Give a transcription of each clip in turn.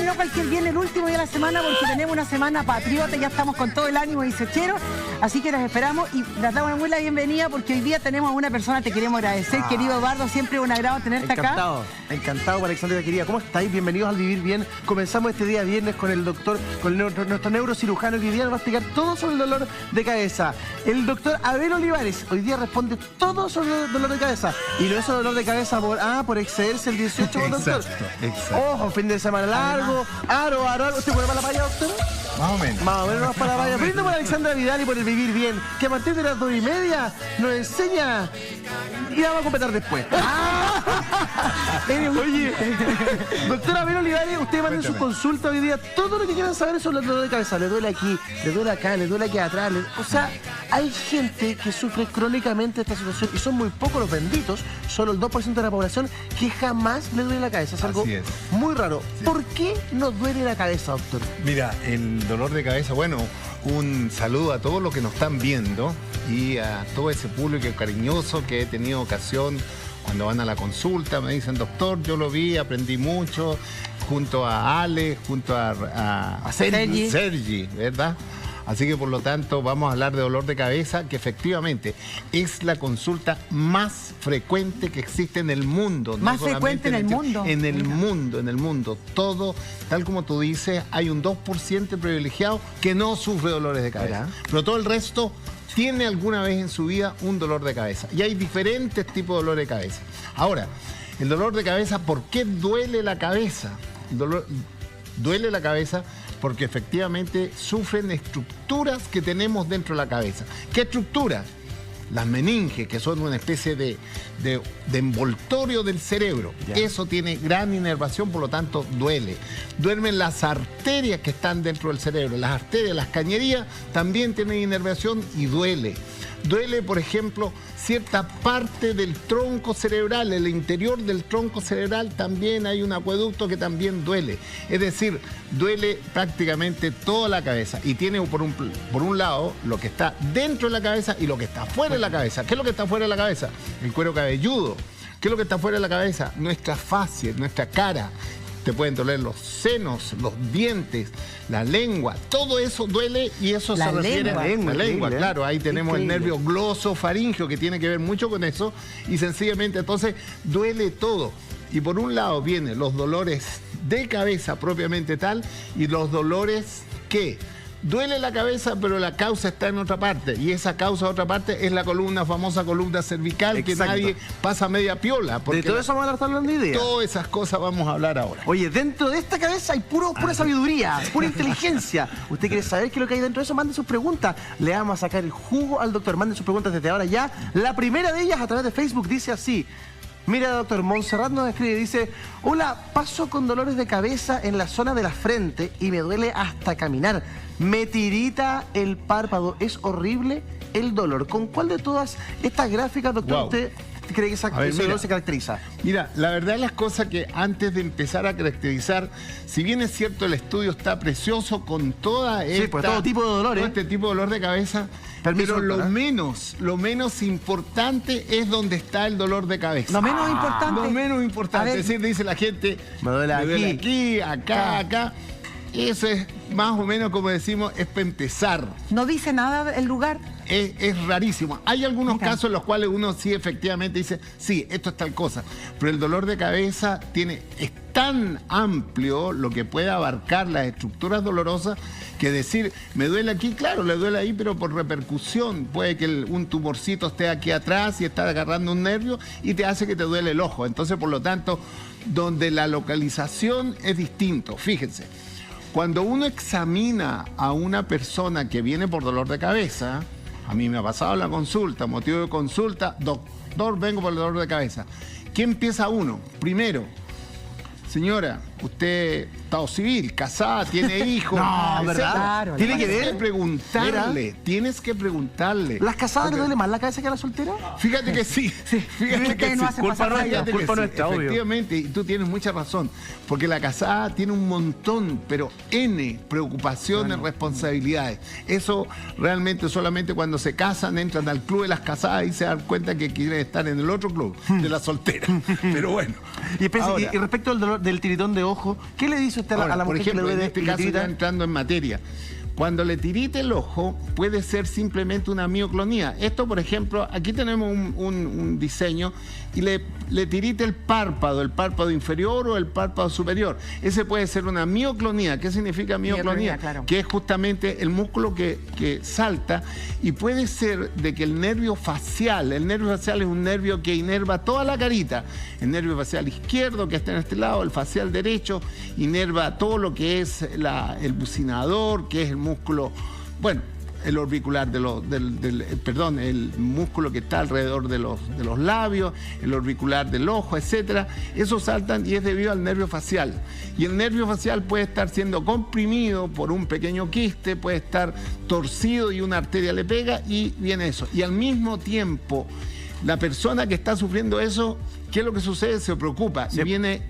no cualquier viernes, el último día de la semana, porque tenemos una semana patriota, ya estamos con todo el ánimo dieciochero, así que las esperamos y les damos muy la bienvenida porque hoy día tenemos a una persona, te queremos agradecer, querido Eduardo, siempre un agrado tenerte acá. Encantado, Alexandra, querida. ¿Cómo estáis? Bienvenidos al Vivir Bien. Comenzamos este día viernes con el doctor, con nuestro neurocirujano, que hoy día nos va a explicar todo sobre el dolor de cabeza. El doctor Abel Olivares hoy día responde todo sobre el dolor de cabeza. Y no es dolor de cabeza por excederse el 18, doctor. Exacto. Ojo, fin de semana largo, aro. ¿Usted pone para la playa, doctor? Más o menos. Más o menos para la playa. Brindo por Alexandra Vidal y por el Vivir Bien, que a partir de las 2:30 nos enseña y la vamos a completar después. Oye, doctora Abel Olivares, usted manda en su consulta hoy día todo lo que quieran saber sobre el dolor de cabeza. Le duele aquí, le duele acá, le duele aquí atrás. O sea, hay gente que sufre crónicamente esta situación y son muy pocos los benditos, solo el 2% de la población que jamás le duele la cabeza. Es algo muy raro. Sí. ¿Por qué nos duele la cabeza, doctor? Mira, el dolor de cabeza, bueno, un saludo a todos los que nos están viendo y a todo ese público cariñoso que he tenido ocasión cuando van a la consulta, me dicen, doctor, yo lo vi, aprendí mucho, junto a Ale, junto a Sergi, ¿verdad? Así que por lo tanto vamos a hablar de dolor de cabeza, que efectivamente es la consulta más frecuente que existe en el mundo. ¿Más frecuente en el mundo? En el mundo. Todo, tal como tú dices, hay un 2% privilegiado que no sufre dolores de cabeza. Pero todo el resto tiene alguna vez en su vida un dolor de cabeza. Y hay diferentes tipos de dolor de cabeza. Ahora, el dolor de cabeza, ¿por qué duele la cabeza? Duele la cabeza porque efectivamente sufren estructuras que tenemos dentro de la cabeza. ¿Qué estructuras? Las meninges, que son una especie de envoltorio del cerebro. Eso tiene gran inervación, por lo tanto duele. Duermen las arterias que están dentro del cerebro. Las arterias, las cañerías también tienen inervación y duele. Duele, por ejemplo, cierta parte del tronco cerebral, el interior del tronco cerebral también hay un acueducto que también duele. Es decir, duele prácticamente toda la cabeza y tiene por un lado lo que está dentro de la cabeza y lo que está fuera de la cabeza. ¿Qué es lo que está fuera de la cabeza? El cuero cabelludo. ¿Qué es lo que está fuera de la cabeza? Nuestra fascia, nuestra cara. Te pueden doler los senos, los dientes, la lengua, todo eso duele y eso se refiere a la lengua, claro, ahí tenemos el nervio glosofaringeo que tiene que ver mucho con eso y sencillamente entonces duele todo. Y por un lado vienen los dolores de cabeza propiamente tal y los dolores que duele la cabeza, pero la causa está en otra parte. Y esa causa de otra parte es la famosa columna cervical. Exacto. Que nadie pasa media piola. De todo eso vamos a estar hablando de ideas. Todas esas cosas vamos a hablar ahora. Oye, dentro de esta cabeza hay pura sabiduría, pura inteligencia. Usted quiere saber qué es lo que hay dentro de eso, mande sus preguntas. Le vamos a sacar el jugo al doctor. Mande sus preguntas desde ahora ya. La primera de ellas a través de Facebook dice así. Mira, doctor, Montserrat nos escribe, dice: hola, paso con dolores de cabeza en la zona de la frente y me duele hasta caminar. Me tirita el párpado, es horrible el dolor. ¿Con cuál de todas estas gráficas, doctor, usted cree que ese dolor se caracteriza? Mira, la verdad es las cosas que antes de empezar a caracterizar, si bien es cierto el estudio está precioso con toda esta, todo tipo de dolores, todo este tipo de dolor de cabeza, pero lo menos importante es donde está el dolor de cabeza. Lo menos importante. Lo menos importante. Es decir, dice la gente, me duele aquí, acá. Eso es más o menos como decimos, es para empezar. ¿No dice nada el lugar? Es rarísimo. Hay algunos casos en los cuales uno sí efectivamente dice, sí, esto es tal cosa. Pero el dolor de cabeza es tan amplio lo que puede abarcar las estructuras dolorosas que decir, me duele aquí, claro, le duele ahí, pero por repercusión. Puede que un tumorcito esté aquí atrás y está agarrando un nervio y te hace que te duele el ojo. Entonces, por lo tanto, donde la localización es distinto. Fíjense. Cuando uno examina a una persona que viene por dolor de cabeza, a mí me ha pasado la consulta, motivo de consulta, doctor, vengo por el dolor de cabeza. ¿Qué empieza uno? Primero, señora, usted, estado civil, casada, tiene hijos. No, ¿verdad? Claro, Tienes que preguntarle. ¿Las casadas le duele más la cabeza que a la soltera? Fíjate que sí. Fíjate que sí. Culpa nuestra, efectivamente, y tú tienes mucha razón. Porque la casada tiene un montón, pero N preocupaciones, responsabilidades. Eso realmente solamente cuando se casan, entran al club de las casadas y se dan cuenta que quieren estar en el otro club, de la soltera. Pero bueno. Y respecto al dolor del tiritón de ojo. ¿Qué le dice usted a la por mujer ejemplo, que le duele en este y le caso tirita? ya entrando en materia? Cuando le tirite el ojo, puede ser simplemente una mioclonía. Esto, por ejemplo, aquí tenemos un diseño y le tirite el párpado inferior o el párpado superior. Ese puede ser una mioclonía. ¿Qué significa mioclonía? Claro. Que es justamente el músculo que salta, y puede ser de que el nervio facial es un nervio que inerva toda la carita. El nervio facial izquierdo, que está en este lado, el facial derecho, inerva todo lo que es el bucinador, que es el músculo, bueno, el orbicular el músculo que está alrededor de los labios, el orbicular del ojo, etcétera. Esos saltan y es debido al nervio facial. Y el nervio facial puede estar siendo comprimido por un pequeño quiste, puede estar torcido y una arteria le pega y viene eso. Y al mismo tiempo, la persona que está sufriendo eso, ¿qué es lo que sucede? Se preocupa y viene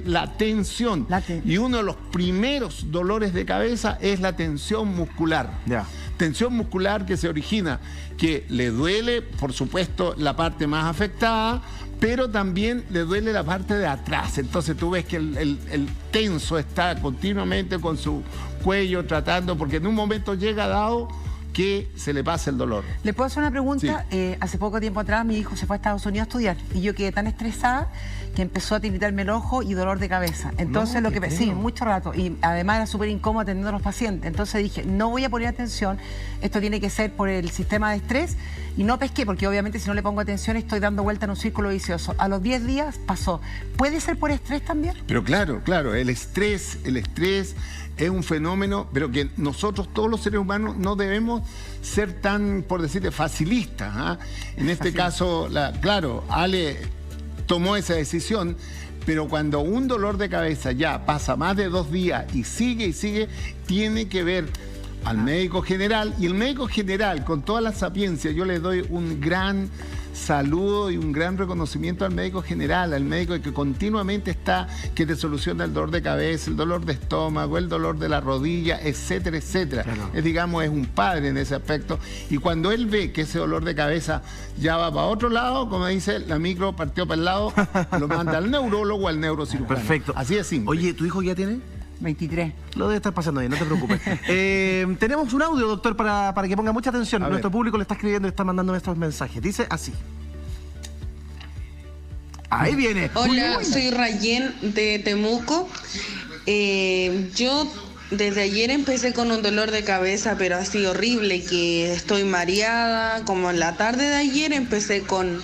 la tensión. Y uno de los primeros dolores de cabeza es la tensión muscular. Ya. Tensión muscular que se origina, que le duele, por supuesto, la parte más afectada, pero también le duele la parte de atrás. Entonces tú ves que el tenso está continuamente con su cuello tratando, porque en un momento llega dado que se le pasa el dolor. ¿Le puedo hacer una pregunta? Sí. Hace poco tiempo atrás mi hijo se fue a Estados Unidos a estudiar y yo quedé tan estresada que empezó a tiritarme el ojo y dolor de cabeza. Entonces sí, mucho rato. Y además era súper incómodo atendiendo a los pacientes. Entonces dije, no voy a poner atención, esto tiene que ser por el sistema de estrés, y no pesqué, porque obviamente si no le pongo atención estoy dando vuelta en un círculo vicioso. A los 10 días pasó. ¿Puede ser por estrés también? Pero claro, el estrés es un fenómeno, pero que nosotros, todos los seres humanos, no debemos ser tan, por decirte, facilistas, ¿ah? En este caso, claro, Ale tomó esa decisión, pero cuando un dolor de cabeza ya pasa más de 2 días y sigue, tiene que ver al médico general, y el médico general, con toda la sapiencia, yo le doy un gran saludo y un gran reconocimiento al médico general, al médico que continuamente está, que te soluciona el dolor de cabeza, el dolor de estómago, el dolor de la rodilla, etcétera, etcétera. Claro. Es un padre en ese aspecto, y cuando él ve que ese dolor de cabeza ya va para otro lado, como dice, la micro partió para el lado, lo manda al neurólogo o al neurocirujano. Perfecto. Así es simple. Oye, ¿tu hijo ya tiene? 23. Lo debe estar pasando bien, no te preocupes. Tenemos un audio, doctor, para que ponga mucha atención. Nuestro público le está escribiendo y está mandando estos mensajes. Dice así. Ahí viene. Hola, soy Rayén de Temuco. Yo desde ayer empecé con un dolor de cabeza, pero así horrible, que estoy mareada. Como en la tarde de ayer empecé con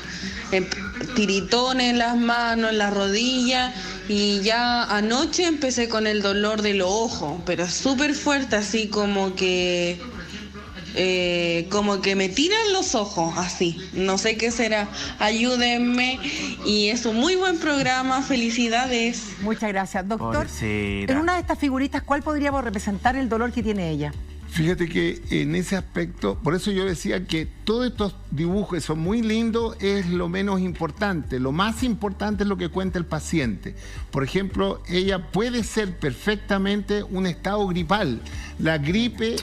tiritones en las manos, en las rodillas, y ya anoche empecé con el dolor de los ojos, pero es súper fuerte, así como que me tiran los ojos, así. No sé qué será. Ayúdenme. Y es un muy buen programa. Felicidades. Muchas gracias, doctor. Pobrecita. En una de estas figuritas, ¿cuál podríamos representar el dolor que tiene ella? Fíjate que en ese aspecto, por eso yo decía que todos estos dibujos son muy lindos, es lo menos importante. Lo más importante es lo que cuenta el paciente. Por ejemplo, ella puede ser perfectamente un estado gripal. La gripe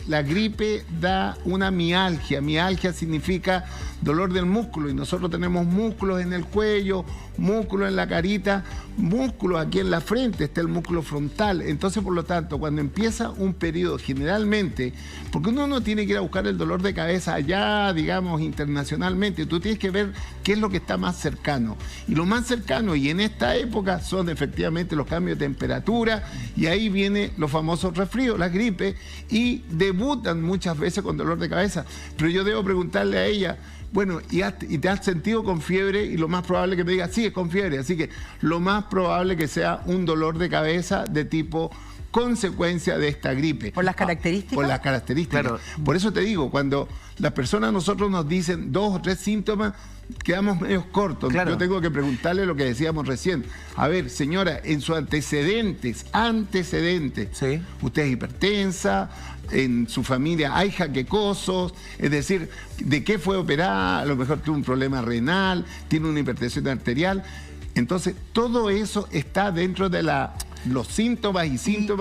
da una mialgia. Mialgia significa dolor del músculo, y nosotros tenemos músculos en el cuello, músculos en la carita, músculos aquí en la frente, está el músculo frontal. Entonces, por lo tanto, cuando empieza un periodo, generalmente, porque uno no tiene que ir a buscar el dolor de cabeza allá, digamos, internacionalmente, tú tienes que ver qué es lo que está más cercano. Y lo más cercano, y en esta época, son efectivamente los cambios de temperatura, y ahí vienen los famosos resfríos, las gripes, y debutan muchas veces con dolor de cabeza. Pero yo debo preguntarle a ella, bueno, ¿y te has sentido con fiebre? Y lo más probable que me diga, sí, es con fiebre. Así que lo más probable que sea un dolor de cabeza de tipo consecuencia de esta gripe. ¿Por las características? Por las características. Claro. Por eso te digo, cuando las personas a nosotros nos dicen 2 o 3 síntomas, quedamos medio cortos. Claro. Yo tengo que preguntarle lo que decíamos recién. A ver, señora, en sus antecedentes, ¿sí? Usted es hipertensa, en su familia hay jaquecosos, es decir, ¿de qué fue operada? A lo mejor tuvo un problema renal, tiene una hipertensión arterial. Entonces, todo eso está dentro de los síntomas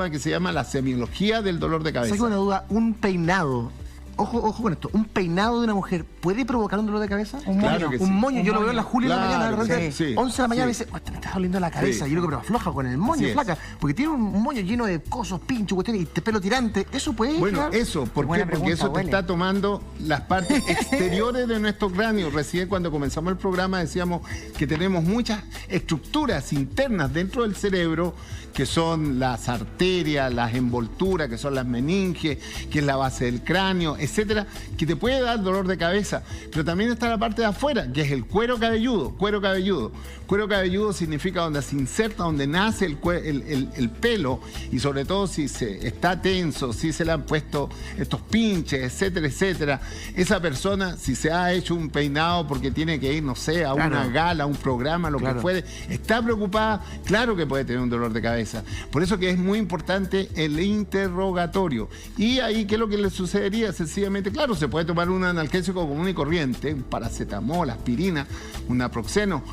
que se llama la semiología del dolor de cabeza. Tengo una duda, un peinado ojo con esto, ¿un peinado de una mujer puede provocar un dolor de cabeza? Un moño. Claro que sí. Un moño, yo lo veo en la Julia en la mañana, de repente, sí, 11 de la mañana, sí. me dice, te está doliendo la cabeza. Sí. Y yo digo, pero afloja con el moño, Así es. flaca, porque tiene un moño lleno de cosos, pinchos, cuestiones, y pelo tirante. ¿Eso puede Bueno, generar? eso, ¿por Buena qué? Porque pregunta, eso te huele. está tomando las partes exteriores de nuestro cráneo. Recién cuando comenzamos el programa decíamos que tenemos muchas estructuras internas dentro del cerebro, que son las arterias, las envolturas, que son las meninges, que es la base del cráneo, etcétera, que te puede dar dolor de cabeza. Pero también está la parte de afuera, que es el cuero cabelludo. Cuero cabelludo. Cuero cabelludo significa donde se inserta, donde nace el pelo, y sobre todo si se está tenso, si se le han puesto estos pinches, etcétera, etcétera. Esa persona, si se ha hecho un peinado porque tiene que ir, no sé, a una gala, a un programa, lo que fuere, está preocupada, claro que puede tener un dolor de cabeza. Por eso que es muy importante el interrogatorio. Y ahí, ¿qué es lo que le sucedería? Sencillamente, claro, se puede tomar un analgésico común y corriente, un paracetamol, aspirina, un naproxeno.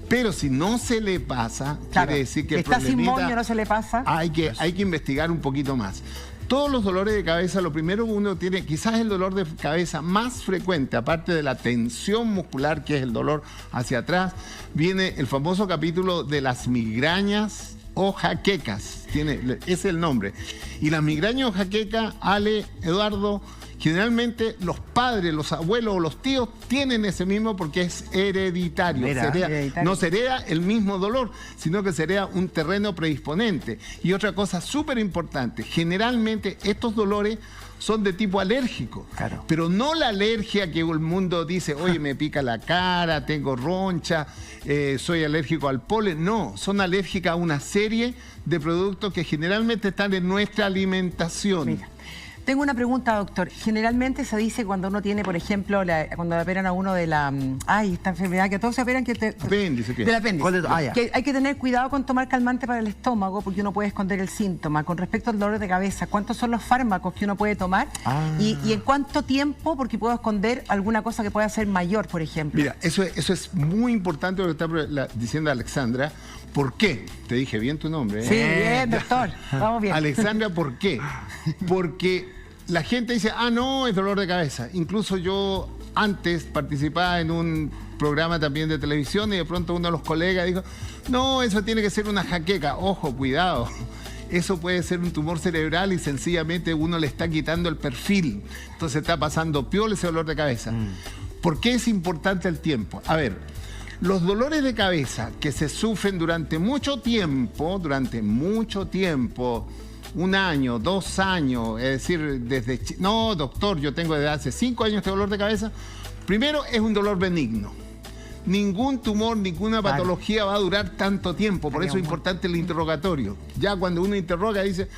Pero si no se le pasa, Claro. quiere decir que el Está sin problemita moño, no se le pasa. hay que investigar un poquito más. Todos los dolores de cabeza, lo primero que uno tiene, quizás el dolor de cabeza más frecuente, aparte de la tensión muscular, que es el dolor hacia atrás, viene el famoso capítulo de las migrañas o jaquecas. Ese es el nombre. Y las migrañas o jaquecas, Ale, Eduardo, generalmente los padres, los abuelos o los tíos tienen ese mismo porque es hereditario. No se hereda el mismo dolor, sino que se hereda un terreno predisponente. Y otra cosa súper importante, generalmente estos dolores son de tipo alérgico, pero no la alergia que el mundo dice, oye, me pica la cara, tengo roncha, soy alérgico al polen. No, son alérgicas a una serie de productos que generalmente están en nuestra alimentación. Mira. Tengo una pregunta, doctor. Generalmente se dice cuando uno tiene, por ejemplo, cuando le operan a uno de la... esta enfermedad que todos se operan... Apéndice, ¿qué? Del apéndice. Ya. Que hay que tener cuidado con tomar calmante para el estómago porque uno puede esconder el síntoma. Con respecto al dolor de cabeza, ¿cuántos son los fármacos que uno puede tomar? Y en cuánto tiempo, porque puedo esconder alguna cosa que pueda ser mayor, por ejemplo. Mira, eso es muy importante lo que está diciendo Alexandra. ¿Por qué? Te dije bien tu nombre, ¿eh? Sí, bien, doctor. Vamos bien. Alexandra, ¿por qué? Porque la gente dice, no, es dolor de cabeza. Incluso yo antes participaba en un programa también de televisión y de pronto uno de los colegas dijo, no, eso tiene que ser una jaqueca. Ojo, cuidado. Eso puede ser un tumor cerebral y sencillamente uno le está quitando el perfil. Entonces está pasando piola ese dolor de cabeza. ¿Por qué es importante el tiempo? A ver, los dolores de cabeza que se sufren durante mucho tiempo, un año, 2 años, es decir, no, doctor, yo tengo desde hace 5 años este dolor de cabeza. Primero, es un dolor benigno. Ningún tumor, ninguna patología va a durar tanto tiempo, por eso es importante el interrogatorio. Ya cuando uno interroga dice,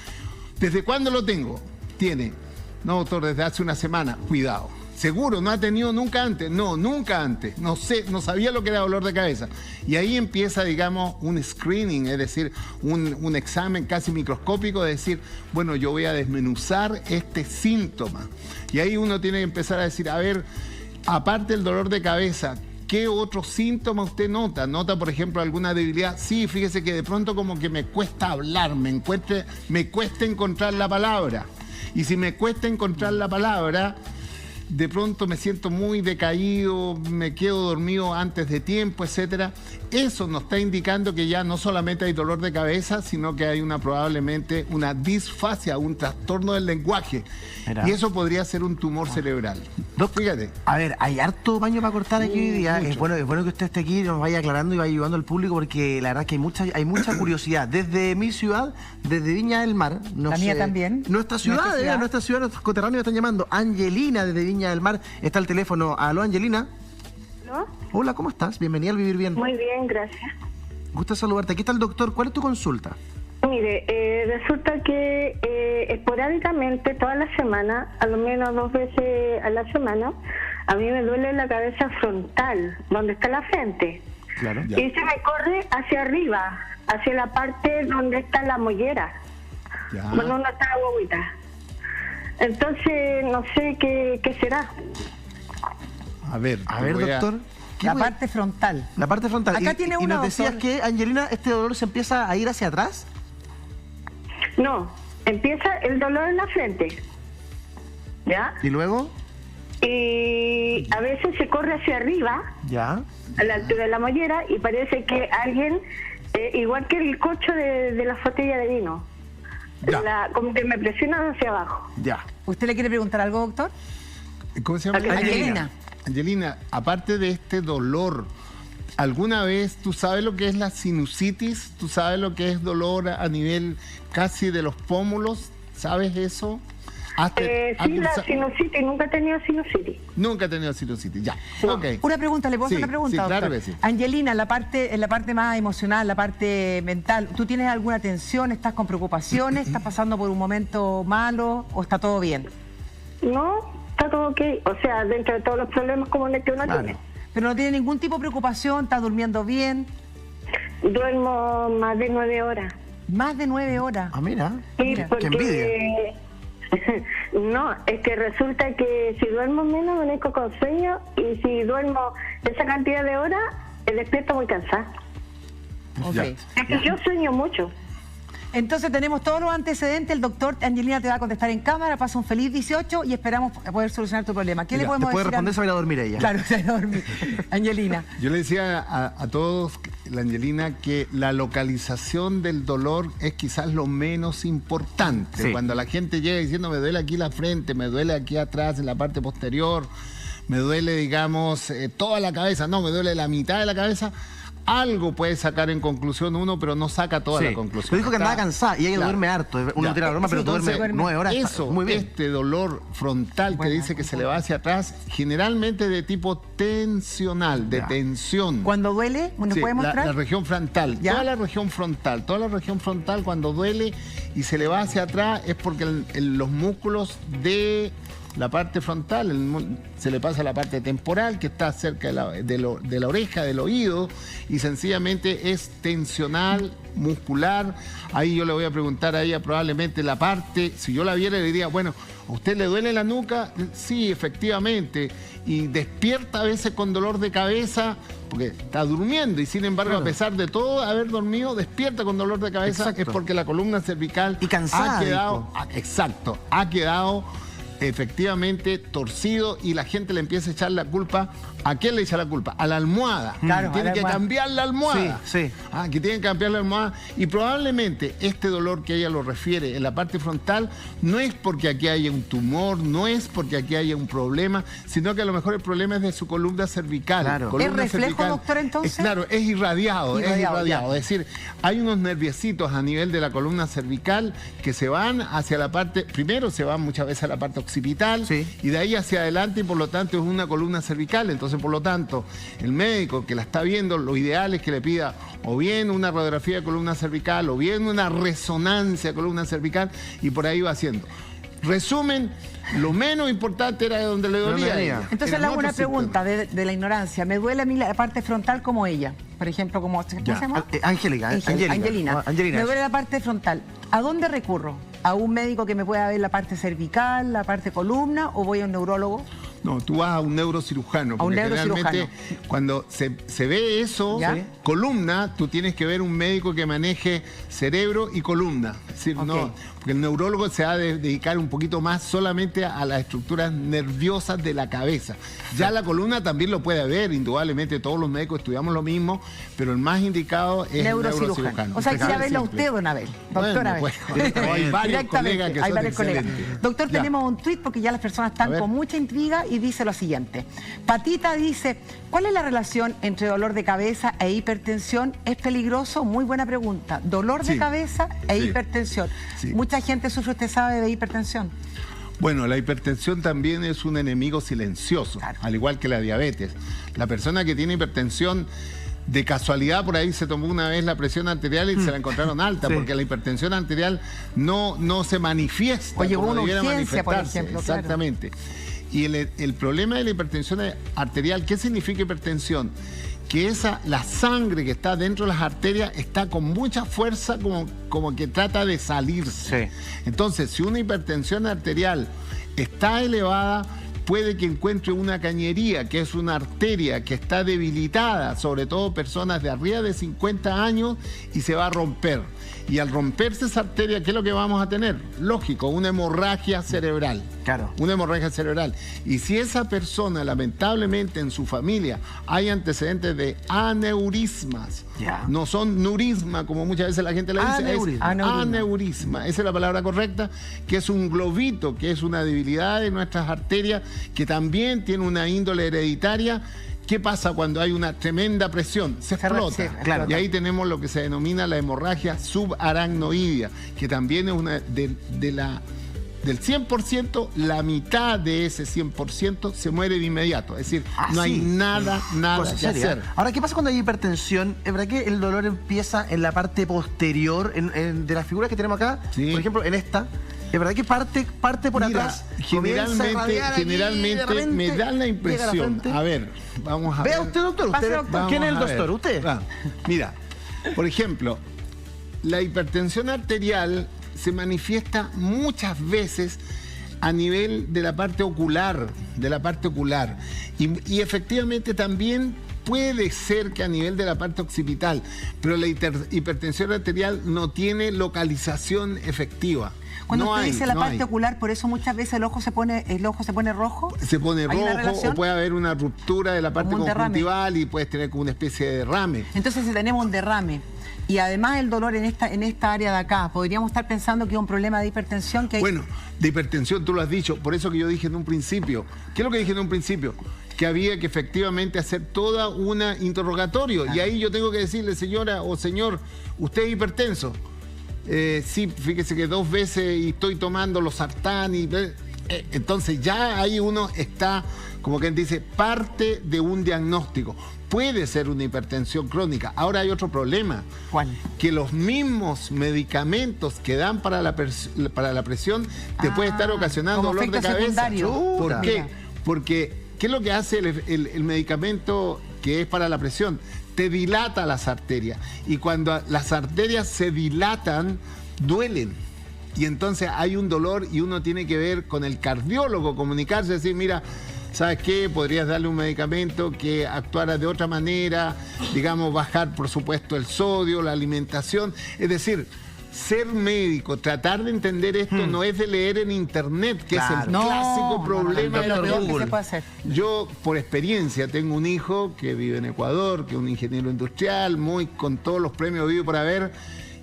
¿desde cuándo lo tengo? No, doctor, desde hace una semana. Cuidado. ¿Seguro? ¿No ha tenido nunca antes? No, nunca antes. No sé, no sabía lo que era dolor de cabeza. Y ahí empieza, digamos, un screening, es decir, un examen casi microscópico de decir, bueno, yo voy a desmenuzar este síntoma. Y ahí uno tiene que empezar a decir, a ver, aparte del dolor de cabeza, ¿qué otro síntoma usted nota? ¿Nota, por ejemplo, alguna debilidad? Sí, fíjese que de pronto como que me cuesta hablar, me cuesta encontrar la palabra. Y si me cuesta encontrar la palabra, de pronto me siento muy decaído, me quedo dormido antes de tiempo, etcétera. Eso nos está indicando que ya no solamente hay dolor de cabeza, sino que hay probablemente una disfasia, un trastorno del lenguaje. Y eso podría ser un tumor cerebral. Fíjate. A ver, hay harto paño para cortar aquí hoy día. Es bueno que usted esté aquí y nos vaya aclarando y vaya ayudando al público porque la verdad es que hay mucha curiosidad. Desde mi ciudad, desde Viña del Mar. La mía también. Nuestra ciudad, nuestros coterráneos están llamando. Angelina desde Viña del Mar está el teléfono. Aló, Angelina. ¿No? Hola, ¿cómo estás? Bienvenida al Vivir Bien. Muy bien, gracias. Gusto saludarte. Aquí está el doctor. ¿Cuál es tu consulta? Mire, resulta que esporádicamente toda la semana, a lo menos 2 veces a la semana, a mí me duele la cabeza frontal, donde está la frente. Claro. Y se me corre hacia arriba, hacia la parte donde está la mollera. Bueno, donde está la guaguita. Entonces, no sé qué será. A ver, doctor. La parte frontal. La parte frontal. Acá tiene una, nos decías doctor. que, Angelina, este dolor se empieza a ir hacia atrás. No, empieza el dolor en la frente. ¿ya? ¿Y luego? Y a veces se corre hacia arriba, Ya. a la altura de la mollera, y parece que alguien, igual que el corcho de la botella de vino, Ya. como que me presiona hacia abajo. Ya. ¿Usted le quiere preguntar algo, doctor? ¿Cómo se llama? Angelina. Angelina, aparte de este dolor, ¿alguna vez tú sabes lo que es la sinusitis? ¿Tú sabes lo que es dolor a nivel casi de los pómulos? ¿Sabes eso? Sí, la sinusitis, nunca he tenido sinusitis. Nunca he tenido sinusitis, ya. No. Ok. Una pregunta, ¿le puedo hacer Sí, una pregunta, sí, claro doctor? que sí. Angelina, en la parte más emocional, la parte mental, ¿tú tienes alguna tensión? ¿Estás con preocupaciones? ¿Estás pasando por un momento malo o está todo bien? No, está todo ok. O sea, dentro de todos los problemas como el que uno Claro. tiene. Pero no tiene ningún tipo de preocupación, ¿estás durmiendo bien? Duermo más de 9 horas. Más de 9 horas. Ah, mira. Sí, Qué porque... envidia. No, es que resulta que si duermo menos me amanezco con sueño, y si duermo esa cantidad de horas me despierto muy cansada. Ok. Ya. Es que yo sueño mucho. Entonces tenemos todos los antecedentes, el doctor Angelina te va a contestar en cámara, pasa un feliz 18 y esperamos poder solucionar tu problema. ¿Qué le Mira, podemos Te puede decir? responder, se va a ir a dormir ella. Claro, se va a dormir. Angelina. Yo le decía a todos, la Angelina, que la localización del dolor es quizás lo menos importante. Sí. Cuando la gente llega diciendo me duele aquí la frente, me duele aquí atrás en la parte posterior, me duele, digamos, toda la cabeza, no, me duele la mitad de la cabeza, algo puede sacar en conclusión uno, pero no saca toda Sí. la conclusión. Pero dijo que andaba cansada y ella Claro. duerme harto. Uno Ya. no tira la broma, pero Sí, duerme entonces 9 horas. Eso, Muy bien. este dolor frontal que Buena, dice que se le va hacia atrás, generalmente de tipo tensional, de Ya. tensión. Cuando duele, ¿nos Sí, puede mostrar? la región frontal, ¿Ya? toda la región frontal cuando duele y se le va hacia atrás es porque los músculos de la parte frontal, se le pasa a la parte temporal que está cerca de la oreja, del oído, y sencillamente es tensional, muscular. Ahí yo le voy a preguntar a ella probablemente la parte, si yo la viera le diría, bueno, ¿a usted le duele la nuca? Sí, efectivamente. Y despierta a veces con dolor de cabeza, porque está durmiendo y sin embargo, Claro. a pesar de todo haber dormido, despierta con dolor de cabeza. Exacto. Es porque la columna cervical Y cansada, ha quedado, dijo. exacto, ha quedado efectivamente torcido y la gente le empieza a echar la culpa. ¿A quién le echa la culpa? A la almohada. Claro, a Tiene la que almohada. cambiar la almohada. Sí, sí. Que tienen que cambiar la almohada. Y probablemente este dolor que ella lo refiere en la parte frontal no es porque aquí haya un tumor, no es porque aquí haya un problema, sino que a lo mejor el problema es de su columna cervical. Claro. Columna ¿Es reflejo, doctor, entonces? Claro, es irradiado, Irradiado, ya. Es decir, hay unos nerviecitos a nivel de la columna cervical que se van hacia la parte, primero se van muchas veces a la parte occipital, Sí. y de ahí hacia adelante, y por lo tanto es una columna cervical. Entonces, por lo tanto, el médico que la está viendo, lo ideal es que le pida o bien una radiografía de columna cervical o bien una resonancia de columna cervical, y por ahí va haciendo. Resumen, lo menos importante era de donde le dolía. a ella. Entonces Eran le hago una otros pregunta síntomas. de la ignorancia. Me duele a mí la parte frontal como ella. Por ejemplo, ¿cómo se llama? Angélica. Angelina. Angelina. Me duele la parte frontal. ¿A dónde recurro? ¿A un médico que me pueda ver la parte cervical, la parte columna, o voy a un neurólogo? No, tú vas a un neurocirujano. A un Porque neurocirujano. generalmente cuando se ve eso, ¿Ya? columna, tú tienes que ver un médico que maneje cerebro y columna. Es decir, Ok. no, porque el neurólogo se va a dedicar un poquito más solamente a las estructuras nerviosas de la cabeza. Ya la columna también lo puede ver, indudablemente todos los médicos estudiamos lo mismo, pero el más indicado es el neurocirujano. O sea, hay que ir a verlo a Siempre. usted, don Abel. Bueno, Doctora Abel. pues, hay varios Directamente, colegas que hay son varios colegas. excelentes. Doctor, Ya. tenemos un tuit porque ya las personas A están ver. con mucha intriga y dice lo siguiente. Patita dice, ¿cuál es la relación entre dolor de cabeza e hipertensión? ¿Es peligroso? Muy buena pregunta. Dolor de Sí. cabeza e Sí. hipertensión. Sí. Mucha gente sufre, usted sabe, de hipertensión. Bueno, la hipertensión también es un enemigo silencioso, Claro. al igual que la diabetes. La persona que tiene hipertensión, de casualidad por ahí se tomó una vez la presión arterial y se la encontraron alta, Sí. porque la hipertensión arterial no se manifiesta. O llegó como una debiera urgencia, por manifestarse. ejemplo, claro. Exactamente. Y el problema de la hipertensión arterial, ¿qué significa hipertensión? Que la sangre que está dentro de las arterias está con mucha fuerza como que trata de salirse. Sí. Entonces, si una hipertensión arterial está elevada, puede que encuentre una cañería, que es una arteria que está debilitada, sobre todo personas de arriba de 50 años, y se va a romper. Y al romperse esa arteria, ¿qué es lo que vamos a tener? Lógico, una hemorragia cerebral. Claro. Una hemorragia cerebral. Y si esa persona, lamentablemente, en su familia hay antecedentes de aneurismas, no son neurisma, como muchas veces la gente le dice, es aneurisma. Esa es la palabra correcta, que es un globito, que es una debilidad de nuestras arterias, que también tiene una índole hereditaria. ¿Qué pasa cuando hay una tremenda presión? Se explota. Claro. Y ahí tenemos lo que se denomina la hemorragia subaracnoidea, que también es una del 100%, la mitad de ese 100% se muere de inmediato. Es decir, no hay nada que hacer. Ahora, ¿qué pasa cuando hay hipertensión? ¿Es verdad que el dolor empieza en la parte posterior de las figuras que tenemos acá? Sí. Por ejemplo, en esta. ¿Es verdad que parte por atrás? Generalmente me da la impresión. A ver, vamos a ver. Vea usted, doctor. ¿Quién es el doctor? ¿Usted? Mira, por ejemplo, la hipertensión arterial se manifiesta muchas veces a nivel de la parte ocular, y efectivamente también puede ser que a nivel de la parte occipital, pero la hipertensión arterial no tiene localización efectiva. Cuando usted dice la parte ocular, por eso muchas veces el ojo se pone rojo. Se pone rojo, o puede haber una ruptura de la parte conjuntival y puedes tener como una especie de derrame. Entonces, si tenemos un derrame y además el dolor en esta área de acá, podríamos estar pensando que es un problema de hipertensión. Bueno, de hipertensión tú lo has dicho, por eso que yo dije en un principio. ¿Qué es lo que dije en un principio? Que había que efectivamente hacer toda una interrogatorio. Y ahí yo tengo que decirle, señora o señor, usted es hipertenso. Sí, fíjese que 2 veces y estoy tomando los sartán y entonces ya ahí uno está, como quien dice, parte de un diagnóstico. Puede ser una hipertensión crónica. Ahora hay otro problema. ¿Cuál? Que los mismos medicamentos que dan para la presión te puede estar ocasionando dolor de cabeza. ¿Por qué? Porque ¿qué es lo que hace el medicamento que es para la presión? Te dilata las arterias. Y cuando las arterias se dilatan, duelen. Y entonces hay un dolor y uno tiene que ver con el cardiólogo, comunicarse, decir, mira, ¿sabes qué? Podrías darle un medicamento que actuara de otra manera, digamos, bajar, por supuesto, el sodio, la alimentación. Es decir, ser médico, tratar de entender esto no es de leer en internet, que es el clásico problema de Google. Yo, por experiencia, tengo un hijo que vive en Ecuador, que es un ingeniero industrial, con todos los premios habidos por haber.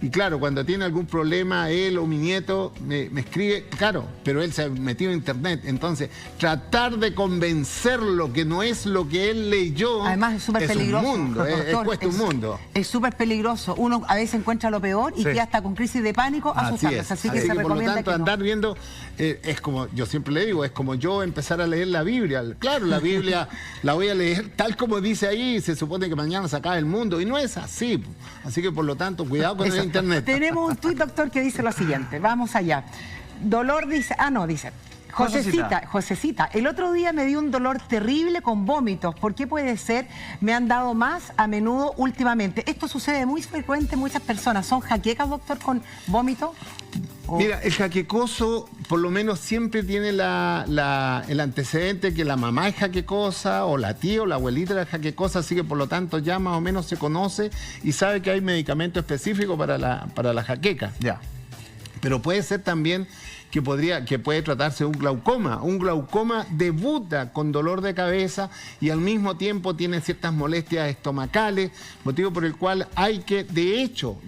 Y claro, cuando tiene algún problema, él o mi nieto me escribe, claro, pero él se ha metido en internet. Entonces, tratar de convencerlo que no es lo que él leyó. Además, es súper peligroso. Un mundo, cuesta un mundo. Es súper peligroso. Uno a veces encuentra lo peor y queda hasta con crisis de pánico asustarse. Así que se recomienda. Por lo tanto, que andar viendo, es como, yo siempre le digo, es como yo empezar a leer la Biblia. Claro, la Biblia la voy a leer tal como dice ahí, se supone que mañana se acaba el mundo. Y no es así. Así que, por lo tanto, cuidado con el internet. Tenemos un tuit, doctor, que dice lo siguiente. Vamos allá. Dolor dice... dice... Josecita, el otro día me dio un dolor terrible con vómitos. ¿Por qué puede ser? Me han dado más a menudo últimamente. Esto sucede muy frecuente en muchas personas. ¿Son jaquecas, doctor, con vómitos? Mira, el jaquecoso por lo menos siempre tiene el antecedente que la mamá es jaquecosa o la tía o la abuelita era jaquecosa, así que por lo tanto ya más o menos se conoce y sabe que hay medicamento específico para la jaqueca. Ya. Pero puede ser también que puede tratarse de un glaucoma. Un glaucoma debuta con dolor de cabeza y al mismo tiempo tiene ciertas molestias estomacales, motivo por el cual hay que, de hecho,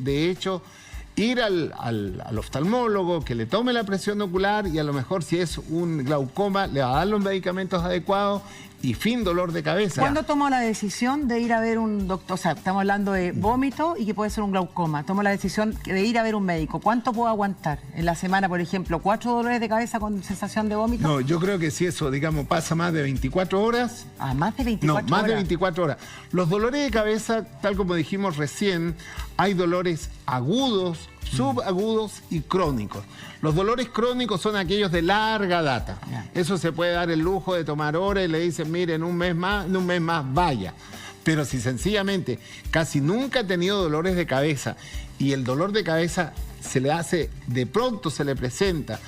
ir al oftalmólogo, que le tome la presión ocular y a lo mejor si es un glaucoma le va a dar los medicamentos adecuados y fin dolor de cabeza. ¿Cuándo tomó la decisión de ir a ver un doctor? O sea, estamos hablando de vómito y que puede ser un glaucoma. Tomo la decisión de ir a ver un médico. ¿Cuánto puedo aguantar en la semana, por ejemplo? ¿4 dolores de cabeza con sensación de vómito? No, yo creo que si eso, digamos, pasa más de 24 horas... ¿Más de 24 horas? No, más de 24 horas. Los dolores de cabeza, tal como dijimos recién, hay dolores agudos, subagudos y crónicos. Los dolores crónicos son aquellos de larga data. Eso se puede dar el lujo de tomar horas y le dicen, miren, en un mes más vaya. Pero si sencillamente casi nunca ha tenido dolores de cabeza y el dolor de cabeza de pronto se le presenta,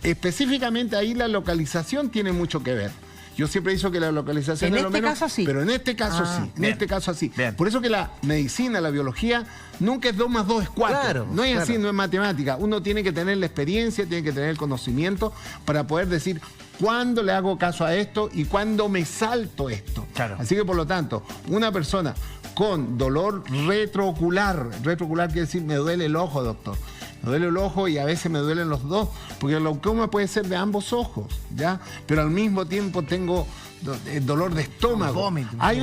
específicamente ahí la localización tiene mucho que ver. Yo siempre he dicho que la localización es lo menos. Caso sí. Pero en este caso sí. En este caso sí. Bien. Por eso que la medicina, la biología, nunca es 2 más 2 es 4. Claro, no es así, claro. no es matemática. Uno tiene que tener la experiencia, tiene que tener el conocimiento para poder decir cuándo le hago caso a esto y cuándo me salto esto. Claro. Así que por lo tanto, una persona con dolor retroocular quiere decir me duele el ojo, doctor. Me duele el ojo y a veces me duelen los dos, porque el glaucoma puede ser de ambos ojos, ¿ya? Pero al mismo tiempo tengo dolor de estómago. Vómito. Hay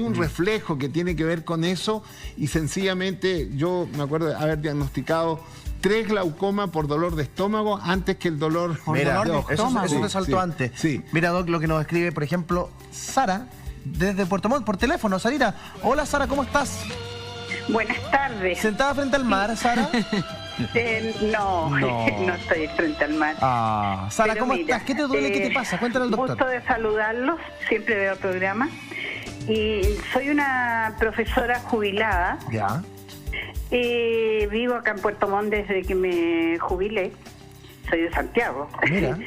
un reflejo que tiene que ver con eso y sencillamente yo me acuerdo de haber diagnosticado 3 glaucomas por dolor de estómago antes que el dolor Mira, dolor de eso estómago. te saltó Sí, antes. sí. Mira, Doc, lo que nos escribe, por ejemplo, Sara, desde Puerto Montt, por teléfono. Sarita, hola Sara, ¿cómo estás? Buenas tardes. ¿Sentada frente al mar, Sara? No, No. no estoy frente al mar. Ah, Sara, Pero ¿cómo mira, estás? ¿Qué te duele? ¿Qué te pasa? Cuéntale al doctor. Gusto de saludarlos, siempre veo el programa. Y soy una profesora jubilada. Ya. Vivo acá en Puerto Montt desde que me jubilé. Soy de Santiago. Mira.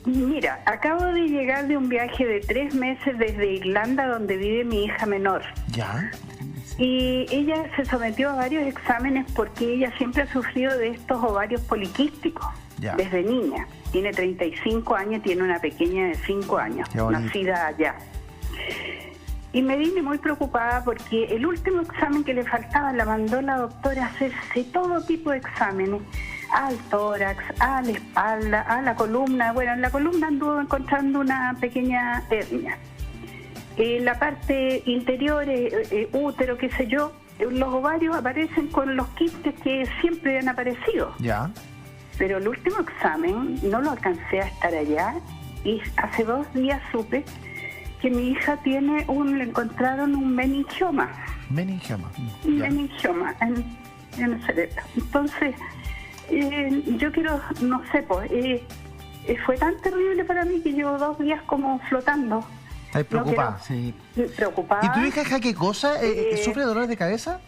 Mira, acabo de llegar de un viaje de 3 meses desde Irlanda, donde vive mi hija menor. Ya. Y ella se sometió a varios exámenes porque ella siempre ha sufrido de estos ovarios poliquísticos Ya. desde niña. Tiene 35 años, tiene una pequeña de 5 años, Qué bonito. nacida allá. Y me vine muy preocupada porque el último examen que le faltaba la mandó la doctora a hacerse todo tipo de exámenes, al tórax, a la espalda, a la columna. Bueno, en la columna anduvo encontrando una pequeña hernia. La parte interior, útero, qué sé yo, los ovarios aparecen con los quistes que siempre han aparecido. Ya. Pero el último examen no lo alcancé a estar allá y hace 2 días supe que mi hija le encontraron un meningioma. Meningioma. Un Ya. meningioma en el cerebro. Entonces, yo quiero, no sé, pues, fue tan terrible para mí que llevo 2 días como flotando. ¿Estás preocupada? Sí. Preocupada. ¿Y tu hija, hija, qué cosa? ¿Sufre de dolores de cabeza?